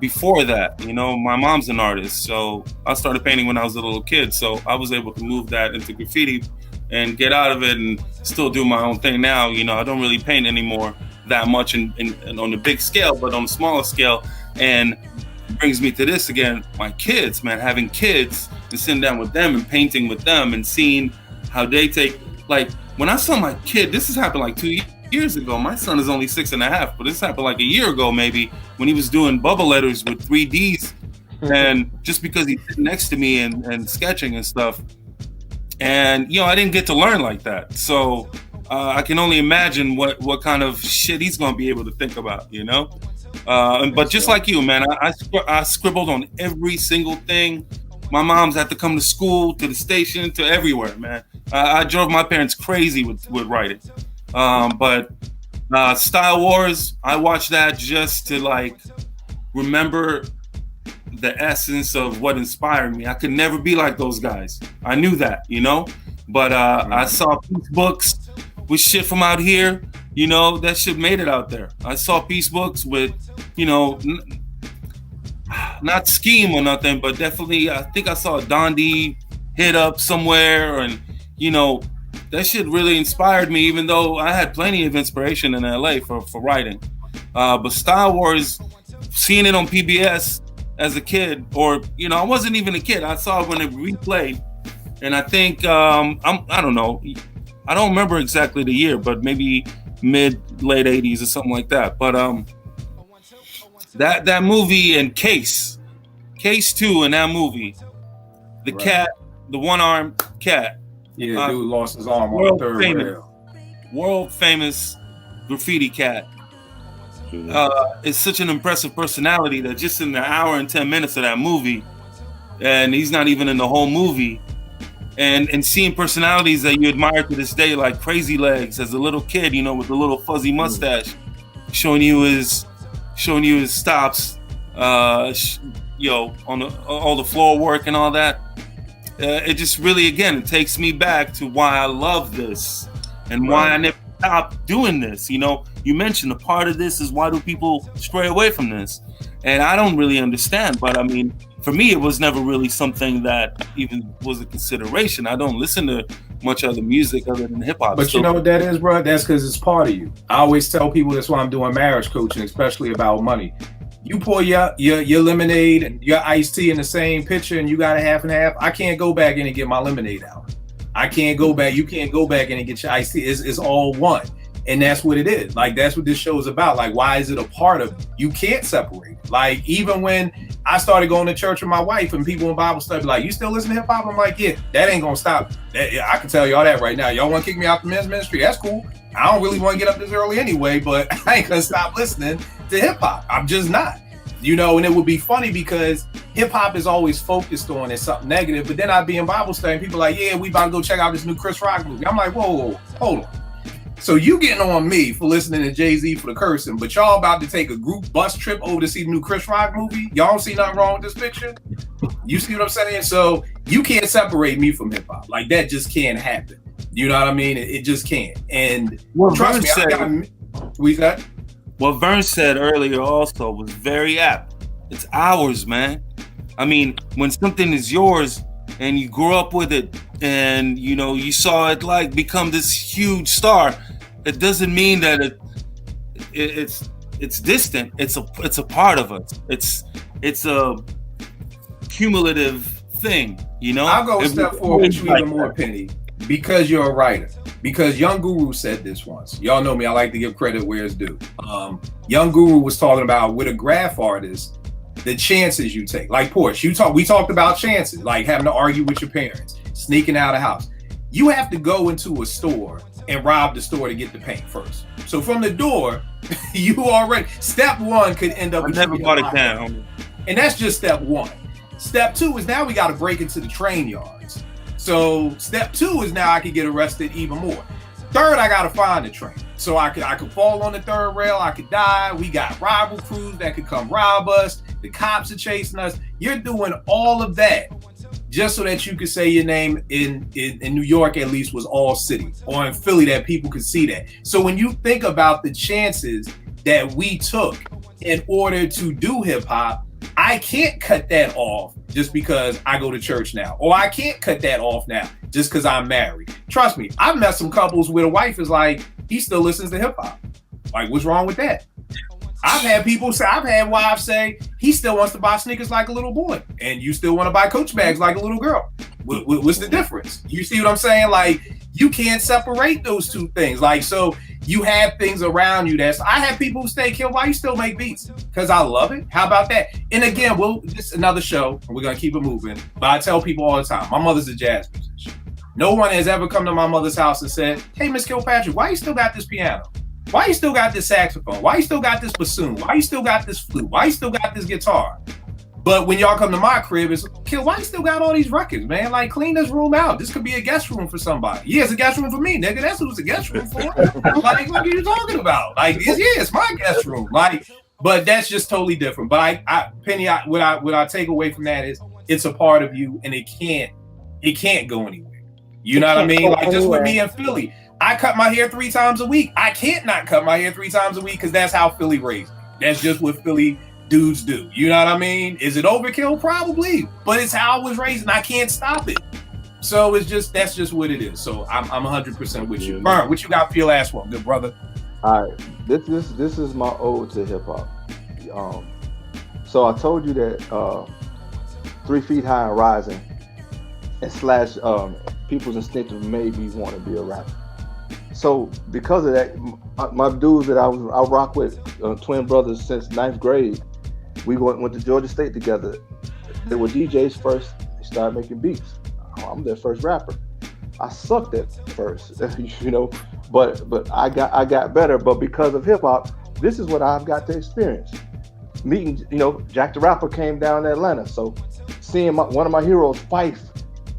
before that. You know, my mom's an artist, so I started painting when I was a little kid. So I was able to move that into graffiti and get out of it and still do my own thing now. You know, I don't really paint anymore that much and on the big scale, but on a smaller scale. And it brings me to this again, my kids, man, having kids and sitting down with them and painting with them and seeing how they take, like, when I saw my kid, this has happened like 2 years years ago. My son is only 6.5, but this happened like a year ago, maybe, when he was doing bubble letters with 3Ds. And just because he's sitting next to me and sketching and stuff. And, you know, I didn't get to learn like that. So I can only imagine what kind of shit he's going to be able to think about, you know? But just like you, man, I scribbled on every single thing. My mom's had to come to school, to the station, to everywhere, man. I drove my parents crazy with writing. But Style Wars, I watched that just to, like, remember the essence of what inspired me. I could never be like those guys. I knew that, you know? But I saw Peace Books with shit from out here, you know, that shit made it out there. I saw Peace Books with, you know, not Scheme or nothing, but definitely I think I saw Dondi hit up somewhere, and, you know, that shit really inspired me, even though I had plenty of inspiration in LA for writing. But Style Wars, seeing it on PBS as a kid, or, you know, I wasn't even a kid. I saw it when it replayed, and I think I don't know, I don't remember exactly the year, but maybe late 80s or something like that. But that movie and Case 2 in that movie, the right. Cat, the one-armed cat. Yeah, dude lost his arm on the third rail. World famous graffiti cat. It's such an impressive personality that just in the hour and 10 minutes of that movie, and he's not even in the whole movie, and seeing personalities that you admire to this day, like Crazy Legs as a little kid, you know, with the little fuzzy mustache, showing you his stops, you know, on all the floor work and all that. It just really, again, it takes me back to why I love this and why I never stopped doing this. You know, you mentioned a part of this is why do people stray away from this? And I don't really understand, but I mean, for me, it was never really something that even was a consideration. I don't listen to much other music other than hip hop. But you know what that is, bro? That's because it's part of you. I always tell people that's why I'm doing marriage coaching, especially about money. You pour your lemonade and your iced tea in the same pitcher and you got a half and half. I can't go back in and get my lemonade out. I can't go back. You can't go back in and get your iced tea. It's all one. And that's what it is. Like, that's what this show is about. Like, why is it a part of you? You can't separate. Like, even when I started going to church with my wife and people in Bible study, like, you still listen to hip hop? I'm like, yeah, that ain't gonna stop. I can tell y'all that right now. Y'all want to kick me out the men's ministry? That's cool. I don't really want to get up this early anyway, but I ain't gonna stop listening to hip hop. I'm just not. You know, and it would be funny because hip hop is always focused on as something negative, but then I'd be in Bible study and people are like, yeah, we about to go check out this new Chris Rock movie. I'm like, whoa, hold on. So you getting on me for listening to Jay-Z for the cursing, but y'all about to take a group bus trip over to see the new Chris Rock movie? Y'all don't see nothing wrong with this picture? You see what I'm saying? So you can't separate me from hip hop. Like, that just can't happen. You know what I mean? It just can't. And trust me, what Vern said earlier also was very apt. It's ours, man. I mean, when something is yours and you grew up with it and, you know, you saw it like become this huge star, it doesn't mean that it's distant. It's a part of us. It's a cumulative thing, you know? I'll go a step forward with you even more, Penny, because you're a writer. Because Young Guru said this once. Y'all know me, I like to give credit where it's due. Young Guru was talking about with a graph artist, the chances you take. Like Porsche, we talked about chances, like having to argue with your parents, sneaking out of the house. You have to go into a store and rob the store to get the paint first. So from the door, you already, step one could end up. I never bought a can. And that's just step one. Step two is now we got to break into the train yards. So step two is now I could get arrested even more. Third, I gotta find the train. So I could fall on the third rail, I could die. We got rival crews that could come rob us. The cops are chasing us. You're doing all of that just so that you could say your name in New York at least was all city, or in Philly that people could see that. So when you think about the chances that we took in order to do hip hop, I can't cut that off just because I go to church now. Or I can't cut that off now just because I'm married. Trust me, I've met some couples where the wife is like, he still listens to hip hop. Like, what's wrong with that? I've had wives say he still wants to buy sneakers like a little boy, and you still want to buy Coach bags like a little girl. What's the difference? You see what I'm saying? Like, you can't separate those two things. Like, so you have things around you I have people who say, Kill, why you still make beats? Because I love it. How about that? And again, this is another show, and we're gonna keep it moving. But I tell people all the time, my mother's a jazz musician. No one has ever come to my mother's house and said, hey, Miss Kilpatrick, why you still got this piano? Why you still got this saxophone? Why you still got this bassoon? Why you still got this flute? Why you still got this guitar? But when y'all come to my crib, it's, Kill, why you still got all these records, man? Like, clean this room out. This could be a guest room for somebody. Yeah, it's a guest room for me, nigga. That's what it's a guest room for. Like, what are you talking about? Like, it's my guest room. Like, but that's just totally different. But Penny, what I take away from that is it's a part of you, and it can't go anywhere. You know what I mean? Like, just with me in Philly, I cut my hair 3 times a week. I can't not cut my hair 3 times a week because that's how Philly raised me. That's just what Philly dudes do. You know what I mean? Is it overkill? Probably, but it's how I was raised, and I can't stop it. So that's just what it is. So I'm 100% with you. Burn, what you got for your last one, good brother? All right, this is my ode to hip hop. So I told you that 3 Feet High and Rising and / People's Instinctive made me want to be a rapper. So because of that, my dudes that I rock with, twin brothers since 9th grade, we went to Georgia State together. They were DJs first. They started making beats. I'm their first rapper. I sucked at first, you know, but I got better. But because of hip hop, this is what I've got to experience. Meeting, you know, Jack the Rapper came down to Atlanta, so seeing one of my heroes, Fife,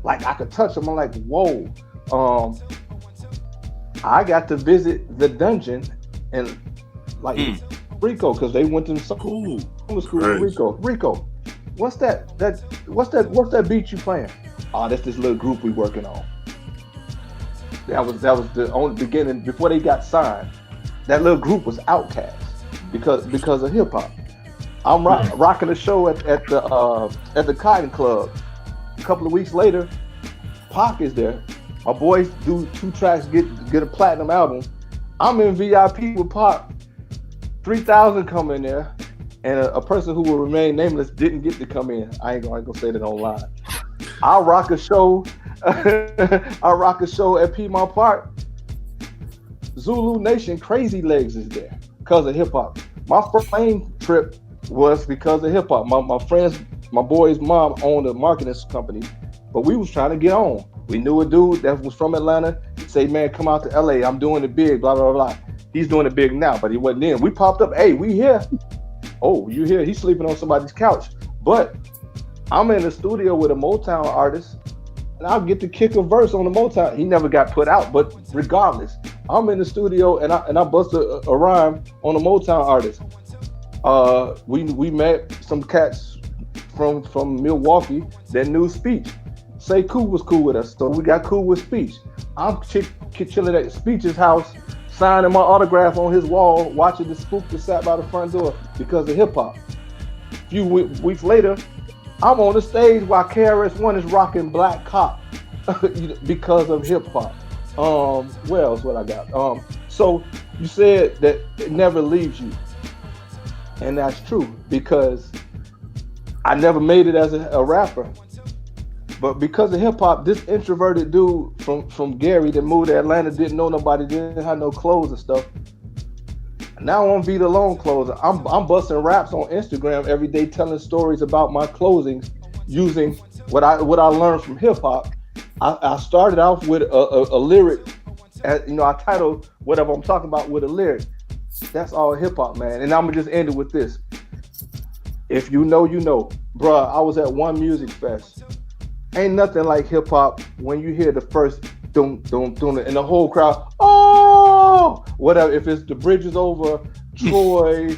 like I could touch him. I'm like, whoa. I got to visit the dungeon and like Rico, because they went to some cool. It was cool. Right. Rico, what's that beat you playing? Oh, that's this little group we working on. That was the only beginning before they got signed. That little group was Outkast because of hip hop. I'm rocking a show at the Cotton Club. A couple of weeks later, Pac is there. My boys do 2 tracks, get a platinum album. I'm in VIP with Pac. 3,000 come in there, and a person who will remain nameless didn't get to come in. I ain't gonna say that online. I'll rock a show. I'll rock a show at Piedmont Park. Zulu Nation Crazy Legs is there because of hip hop. My first plane trip was because of hip hop. My boy's mom owned a marketing company, but we was trying to get on. We knew a dude that was from Atlanta. He'd say, man, come out to LA. I'm doing it big, blah, blah, blah. He's doing it big now, but he wasn't in. We popped up. Hey, we here. Oh, you here? He's sleeping on somebody's couch. But I'm in the studio with a Motown artist, and I'll get to kick a verse on the Motown. He never got put out, but regardless, I'm in the studio and I bust a rhyme on a Motown artist. We met some cats from Milwaukee that knew Speech. Say Cool was cool with us, so we got cool with Speech. I'm chilling at Speech's house, signing my autograph on his wall, watching the spook that sat by the front door because of hip hop. A few weeks later, I'm on the stage while KRS-One is rocking Black Cop because of hip hop. What else? What I got? So you said that it never leaves you, and that's true because I never made it as a rapper. But because of hip hop, this introverted dude from Gary that moved to Atlanta, didn't know nobody, didn't have no clothes and stuff. Now I'm Be the Lone Closer. I'm busting raps on Instagram every day, telling stories about my closings using what I learned from hip hop. I started off with a lyric, I titled whatever I'm talking about with a lyric. That's all hip hop, man. And I'm gonna just end it with this. If you know, you know. Bruh, I was at one music fest. Ain't nothing like hip hop when you hear the first dum dum dum and the whole crowd, oh, whatever. If it's the bridge is over, Troy,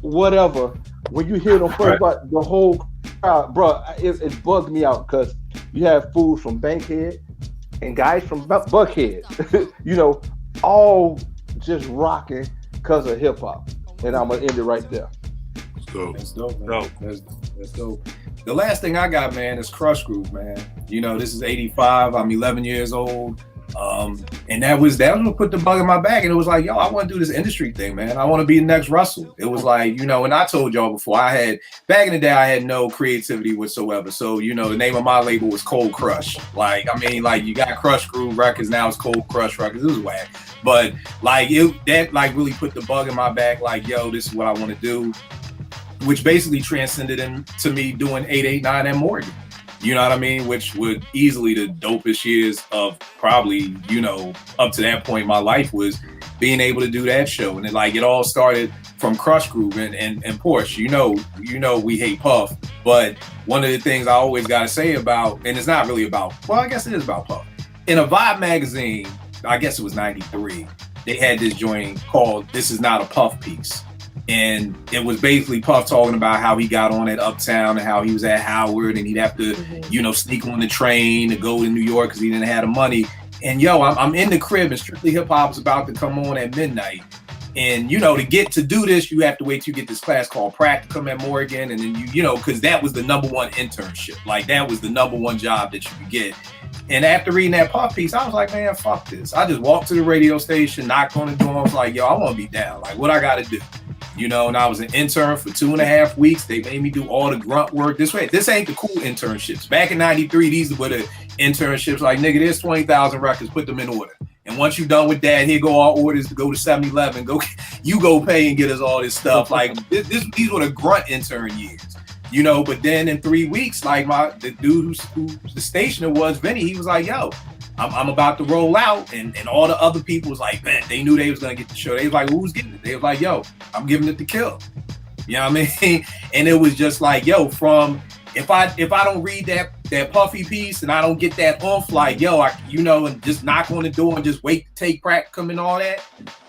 whatever. When you hear them first, about the whole crowd, bro, it bugged me out because you have fools from Bankhead and guys from Buckhead, all just rocking because of hip hop. And I'm gonna end it right there. That's dope, man. That's dope. The last thing I got, man, is Crush Groove, man. This is 85. I'm 11 years old. And that was what put the bug in my back. And it was like, yo, I want to do this industry thing, man. I want to be the next Russell. It was like, you know, and I told y'all before, back in the day, I had no creativity whatsoever. So, you know, the name of my label was Cold Crush. Like, I mean, like, you got Crush Groove Records, now it's Cold Crush Records. It was whack. But like, that really put the bug in my back. Like, yo, this is what I want to do, which basically transcended into me doing 889 and Morgan. You know what I mean? Which would easily the dopest years of probably, you know, up to that point in my life was being able to do that show. And then, like, it all started from Crush Groove and Porsche. You know, we hate Puff. But one of the things I always got to say about, and it's not really about, well, I guess it is about Puff. In a Vibe magazine, I guess it was 93, they had this joint called This Is Not a Puff Piece. And it was basically Puff talking about how he got on at Uptown and how he was at Howard and he'd have to, you know, sneak on the train to go to New York because he didn't have the money. And yo, I'm in the crib and Strictly Hip Hop is about to come on at midnight. And, you know, to do this, you have to wait till you get this class called Practicum at Morgan. And then, you know, because that was the #1 internship. Like, that was the #1 job that you could get. And after reading that Puff piece, I was like, man, fuck this. I just walked to the radio station, knocked on the door. I was like, yo, I want to be down. Like, what I got to do? You know, and I was an intern for 2.5 weeks. They made me do all the grunt work. This ain't the cool internships. Back in 93, these were the internships. Like, nigga, there's 20,000 records, put them in order. And once you're done with that, here go our orders to go to 7-Eleven. You go pay and get us all this stuff. Like, these were the grunt intern years. You know, but then in 3 weeks, like the dude who the stationer was, Vinny, he was like, yo, I'm about to roll out. And all the other people was like, man, they knew they was going to get the show. They was like, who's getting it? They was like, yo, I'm giving it to Kill. You know what I mean? And it was just like, yo, from if I don't read that Puffy piece and I don't get that oomph, like, yo, and just knock on the door and just wait to take Practicum and all that.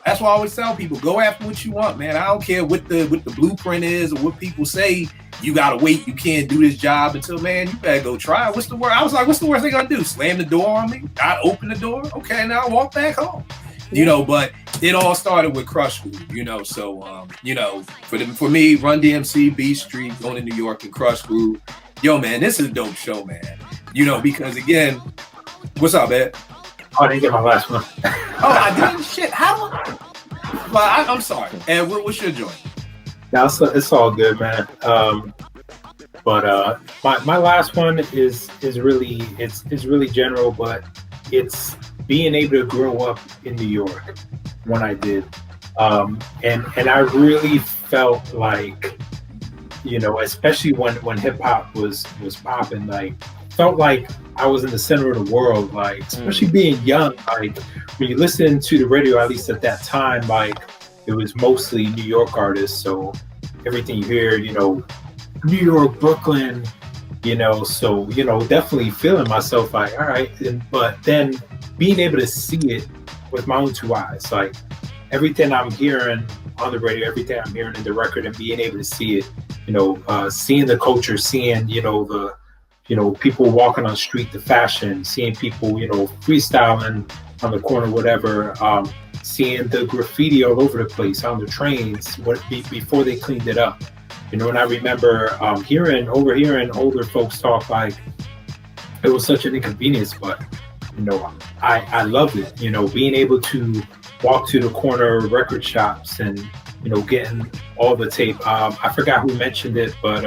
That's why I always tell people, go after what you want, man. I don't care what the blueprint is or what people say. You gotta wait. You can't do this job until, man, you better go try. What's the worst? I was like, what's the worst they gonna do? Slam the door on me? Not open the door? Okay, now I walk back home. You know, but it all started with Crush Groove, you know. So, you know, for me, Run DMC, B Street, going to New York and Crush Groove. Yo, man, this is a dope show, man. You know, because again, what's up, man? Oh, I didn't get my last one. Oh, I didn't? Shit, how? Well, I'm sorry. And what's your joint? No, it's all good, man. But my last one is really general, but it's being able to grow up in New York when I did, and I really felt like, you know, especially when hip hop was popping, like, felt like I was in the center of the world, like, especially being young. Like, when you listen to the radio, at least at that time, like, it was mostly New York artists, so everything you hear, you know, New York, Brooklyn, you know, so, you know, definitely feeling myself like, all right, but then being able to see it with my own two eyes, like, everything I'm hearing on the radio, everything I'm hearing in the record, and being able to see it, you know, seeing the culture, seeing, you know, people walking on the street, the fashion, seeing people, you know, freestyling on the corner, whatever, seeing the graffiti all over the place on the trains before they cleaned it up. You know, and I remember hearing older folks talk like it was such an inconvenience, but, you know, I loved it. You know, being able to walk to the corner record shops and, you know, getting all the tape. I forgot who mentioned it, but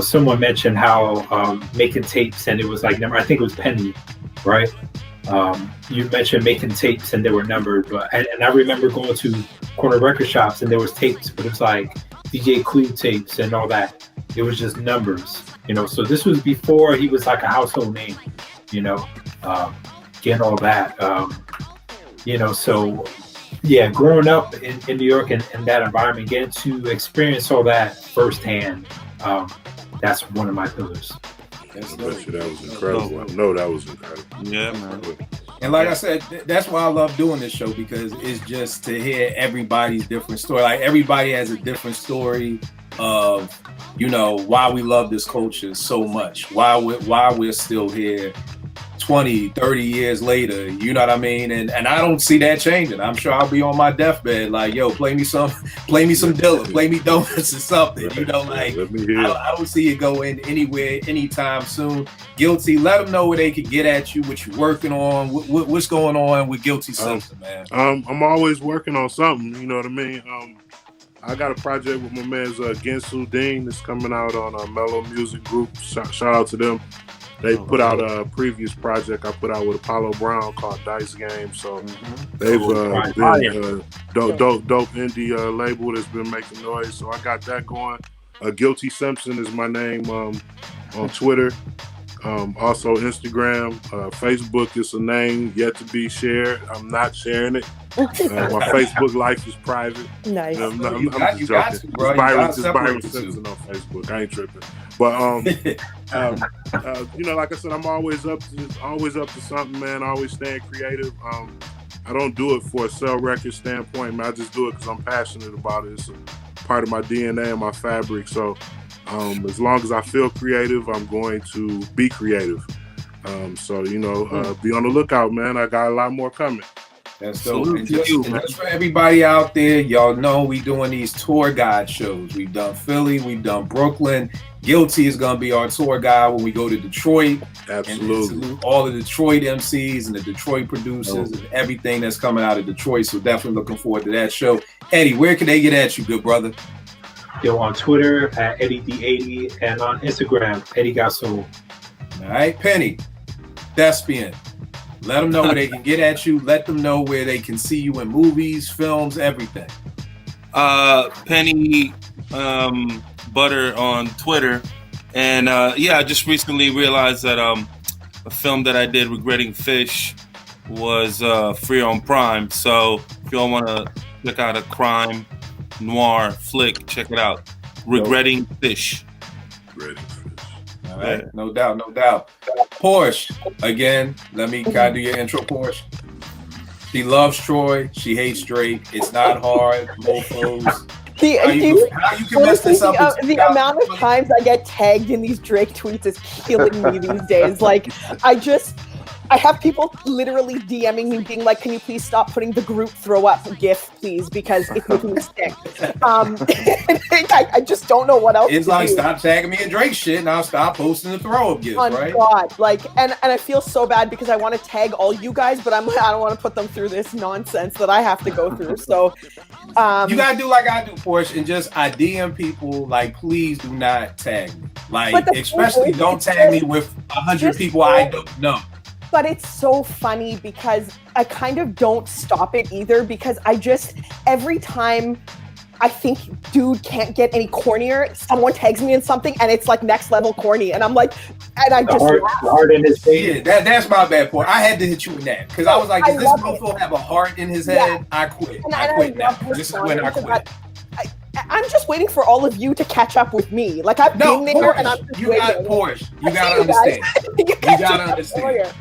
someone mentioned how making tapes, and it was like I think it was Penny, right? You mentioned making tapes and they were numbered, but and I remember going to corner record shops and there was tapes, but it was like DJ Clue tapes and all that. It was just numbers, you know. So this was before he was like a household name, you know. Getting all that, you know. So yeah, growing up in New York and that environment, getting to experience all that firsthand, that's one of my pillars. I bet you that was incredible. I know that was incredible. Yeah, man. And like I said, that's why I love doing this show, because it's just to hear everybody's different story. Like, everybody has a different story of, you know, why we love this culture so much, why we're still here 20, 30 years later, you know what I mean? And I don't see that changing. I'm sure I'll be on my deathbed like, yo, play me some Dilla, play me Donuts or something, you know, like I don't see it going anywhere anytime soon. Guilty, let them know where they can get at you, what you're working on, what's going on with Guilty Simpson, man. I'm always working on something, you know what I mean? I got a project with my man's Gensu Dean that's coming out on Mellow Music Group. Shout out to them. They put out a previous project I put out with Apollo Brown called Dice Game. So they've been dope indie label that's been making noise. So I got that going. Guilty Simpson is my name on Twitter. Also Instagram, Facebook is a name yet to be shared. I'm not sharing it. My Facebook life is private. Nice. I'm just joking. It's Byron Simpson on Facebook. I ain't tripping. But you know, like I said, I'm always up to something, man. Always staying creative. I don't do it for a sell record standpoint, man. I just do it because I'm passionate about it. It's a part of my DNA and my fabric. So as long as I feel creative, I'm going to be creative. So, you know, be on the lookout, man. I got a lot more coming. That's dope. And just for everybody out there, y'all know we doing these tour guide shows. We've done Philly, we've done Brooklyn. Guilty is going to be our tour guide when we go to Detroit. Absolutely. And all the Detroit MCs and the Detroit producers and everything that's coming out of Detroit. So definitely looking forward to that show. Eddie, where can they get at you, good brother? Yo, on Twitter at EddieD80 and on Instagram, Eddie Got Soul. All right, Penny, Thespian. Let them know where they can get at you. Let them know where they can see you in movies, films, everything. Penny Butter on Twitter. And I just recently realized that a film that I did, Regretting Fish, was free on Prime. So if y'all want to check out a crime noir flick, check it out. Regretting Fish. All right, no doubt. Porsche, again, can I do your intro, Porsche? She loves Troy. She hates Drake. It's not hard. Mofos. How you can mess this up? The amount of times I get tagged in these Drake tweets is killing me these days. Like, I have people literally DMing me being like, can you please stop putting the group throw up gif, please, because it's making me sick. I just don't know what else it's to like, do. Stop tagging me in Drake shit, and I'll stop posting the throw up gifs, right? God, like, and I feel so bad because I want to tag all you guys, but I don't want to put them through this nonsense that I have to go through. So you gotta do like I do, Porsche, and just I DM people like, please do not tag me. Like, especially don't tag me with 100 people I don't know. But it's so funny because I kind of don't stop it either, because every time I think dude can't get any cornier, someone tags me in something and it's like next level corny, and I'm like, and I just heart in his face. Yeah, that's my bad point. I had to hit you with that because I was like, does this mofo have a heart in his head? Yeah. I quit. I quit now. This is when I quit. I'm just waiting for all of you to catch up with me. Like, I've been there, Porsche, and I'm just waiting. Porsche, you gotta understand. You gotta understand.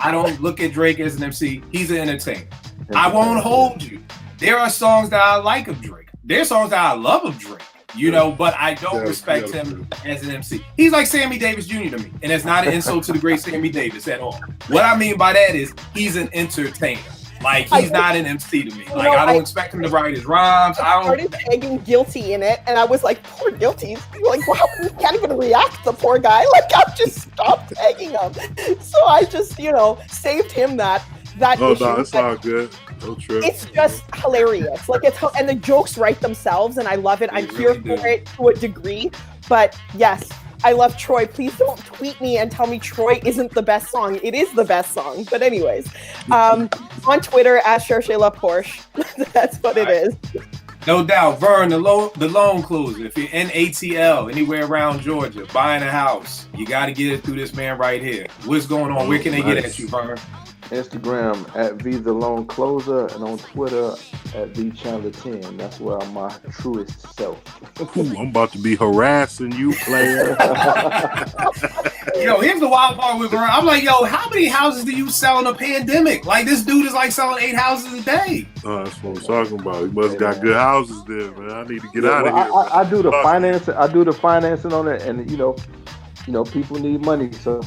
I don't look at Drake as an MC. He's an entertainer. I won't hold you. There are songs that I like of Drake. There's songs that I love of Drake, you know, but I don't respect him as an MC. He's like Sammy Davis Jr. to me, and it's not an insult to the great Sammy Davis at all. What I mean by that is he's an entertainer. Like, he's not an MC to me. Like, I don't expect him to write his rhymes. I started tagging Guilty in it, and I was like, poor Guilty. Like, wow, we can't even react, the poor guy. Like, I've just stopped tagging him. So I just, saved him that issue. No, it's all good. No trip. It's just hilarious. Like, and the jokes write themselves, and I love it. I'm here for it to a degree. But yes, I love Troy. Please don't tweet me and tell me Troy isn't the best song. It is the best song. But anyways, on Twitter at Cherchez La Porsche. That's what it is. No doubt. Vern, the loan closer. If you're in ATL, anywhere around Georgia, buying a house, you got to get it through this man right here. What's going on? Where can they get at you, Vern? Instagram at @VTheLoanCloser and on Twitter at VChandler10. That's where I'm my truest self. Ooh, I'm about to be harassing you, player. Yo, here's the wild part with Vern. I'm like, yo, how many houses do you sell in a pandemic? Like, this dude is like selling 8 houses a day. That's what I'm talking about. He must got good houses there, man. I need to get out of here. I do the financing. I do the financing on it, and you know, people need money, so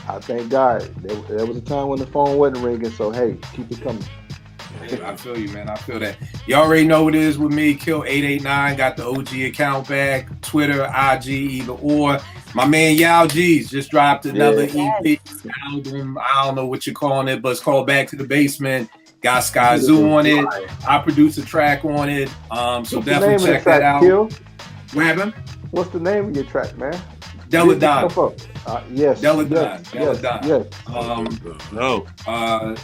I thank God. There was a time when the phone wasn't ringing, so hey, keep it coming. I feel you, man. I feel that. You already know what it is with me. Kill889 got the OG account back. Twitter, IG, either or. My man Yao G's just dropped another EP album. I don't know what you're calling it, but it's called Back to the Basement. Got Sky Zoo on it. I produced a track on it. So definitely check that out. What happened? What's the name of your track, man? Deladon. Yes. Deladon. Yes.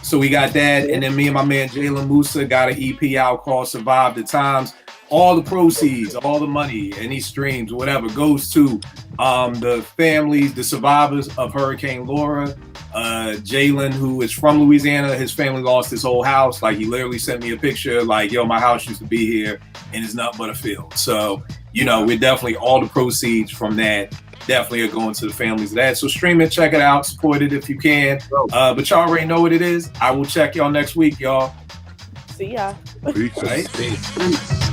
So we got that, and then me and my man Jalen Musa got an EP out called Survive the Times. All the proceeds, all the money, any streams, whatever, goes to the families, the survivors of Hurricane Laura. Jalen, who is from Louisiana, his family lost his whole house. Like, he literally sent me a picture, like, yo, my house used to be here, and it's nothing but a field. So, you know, we're definitely, all the proceeds from that definitely are going to the families of that. So stream it, check it out, support it if you can. But y'all already know what it is. I will check y'all next week, y'all. See ya. Peace. Right? Peace.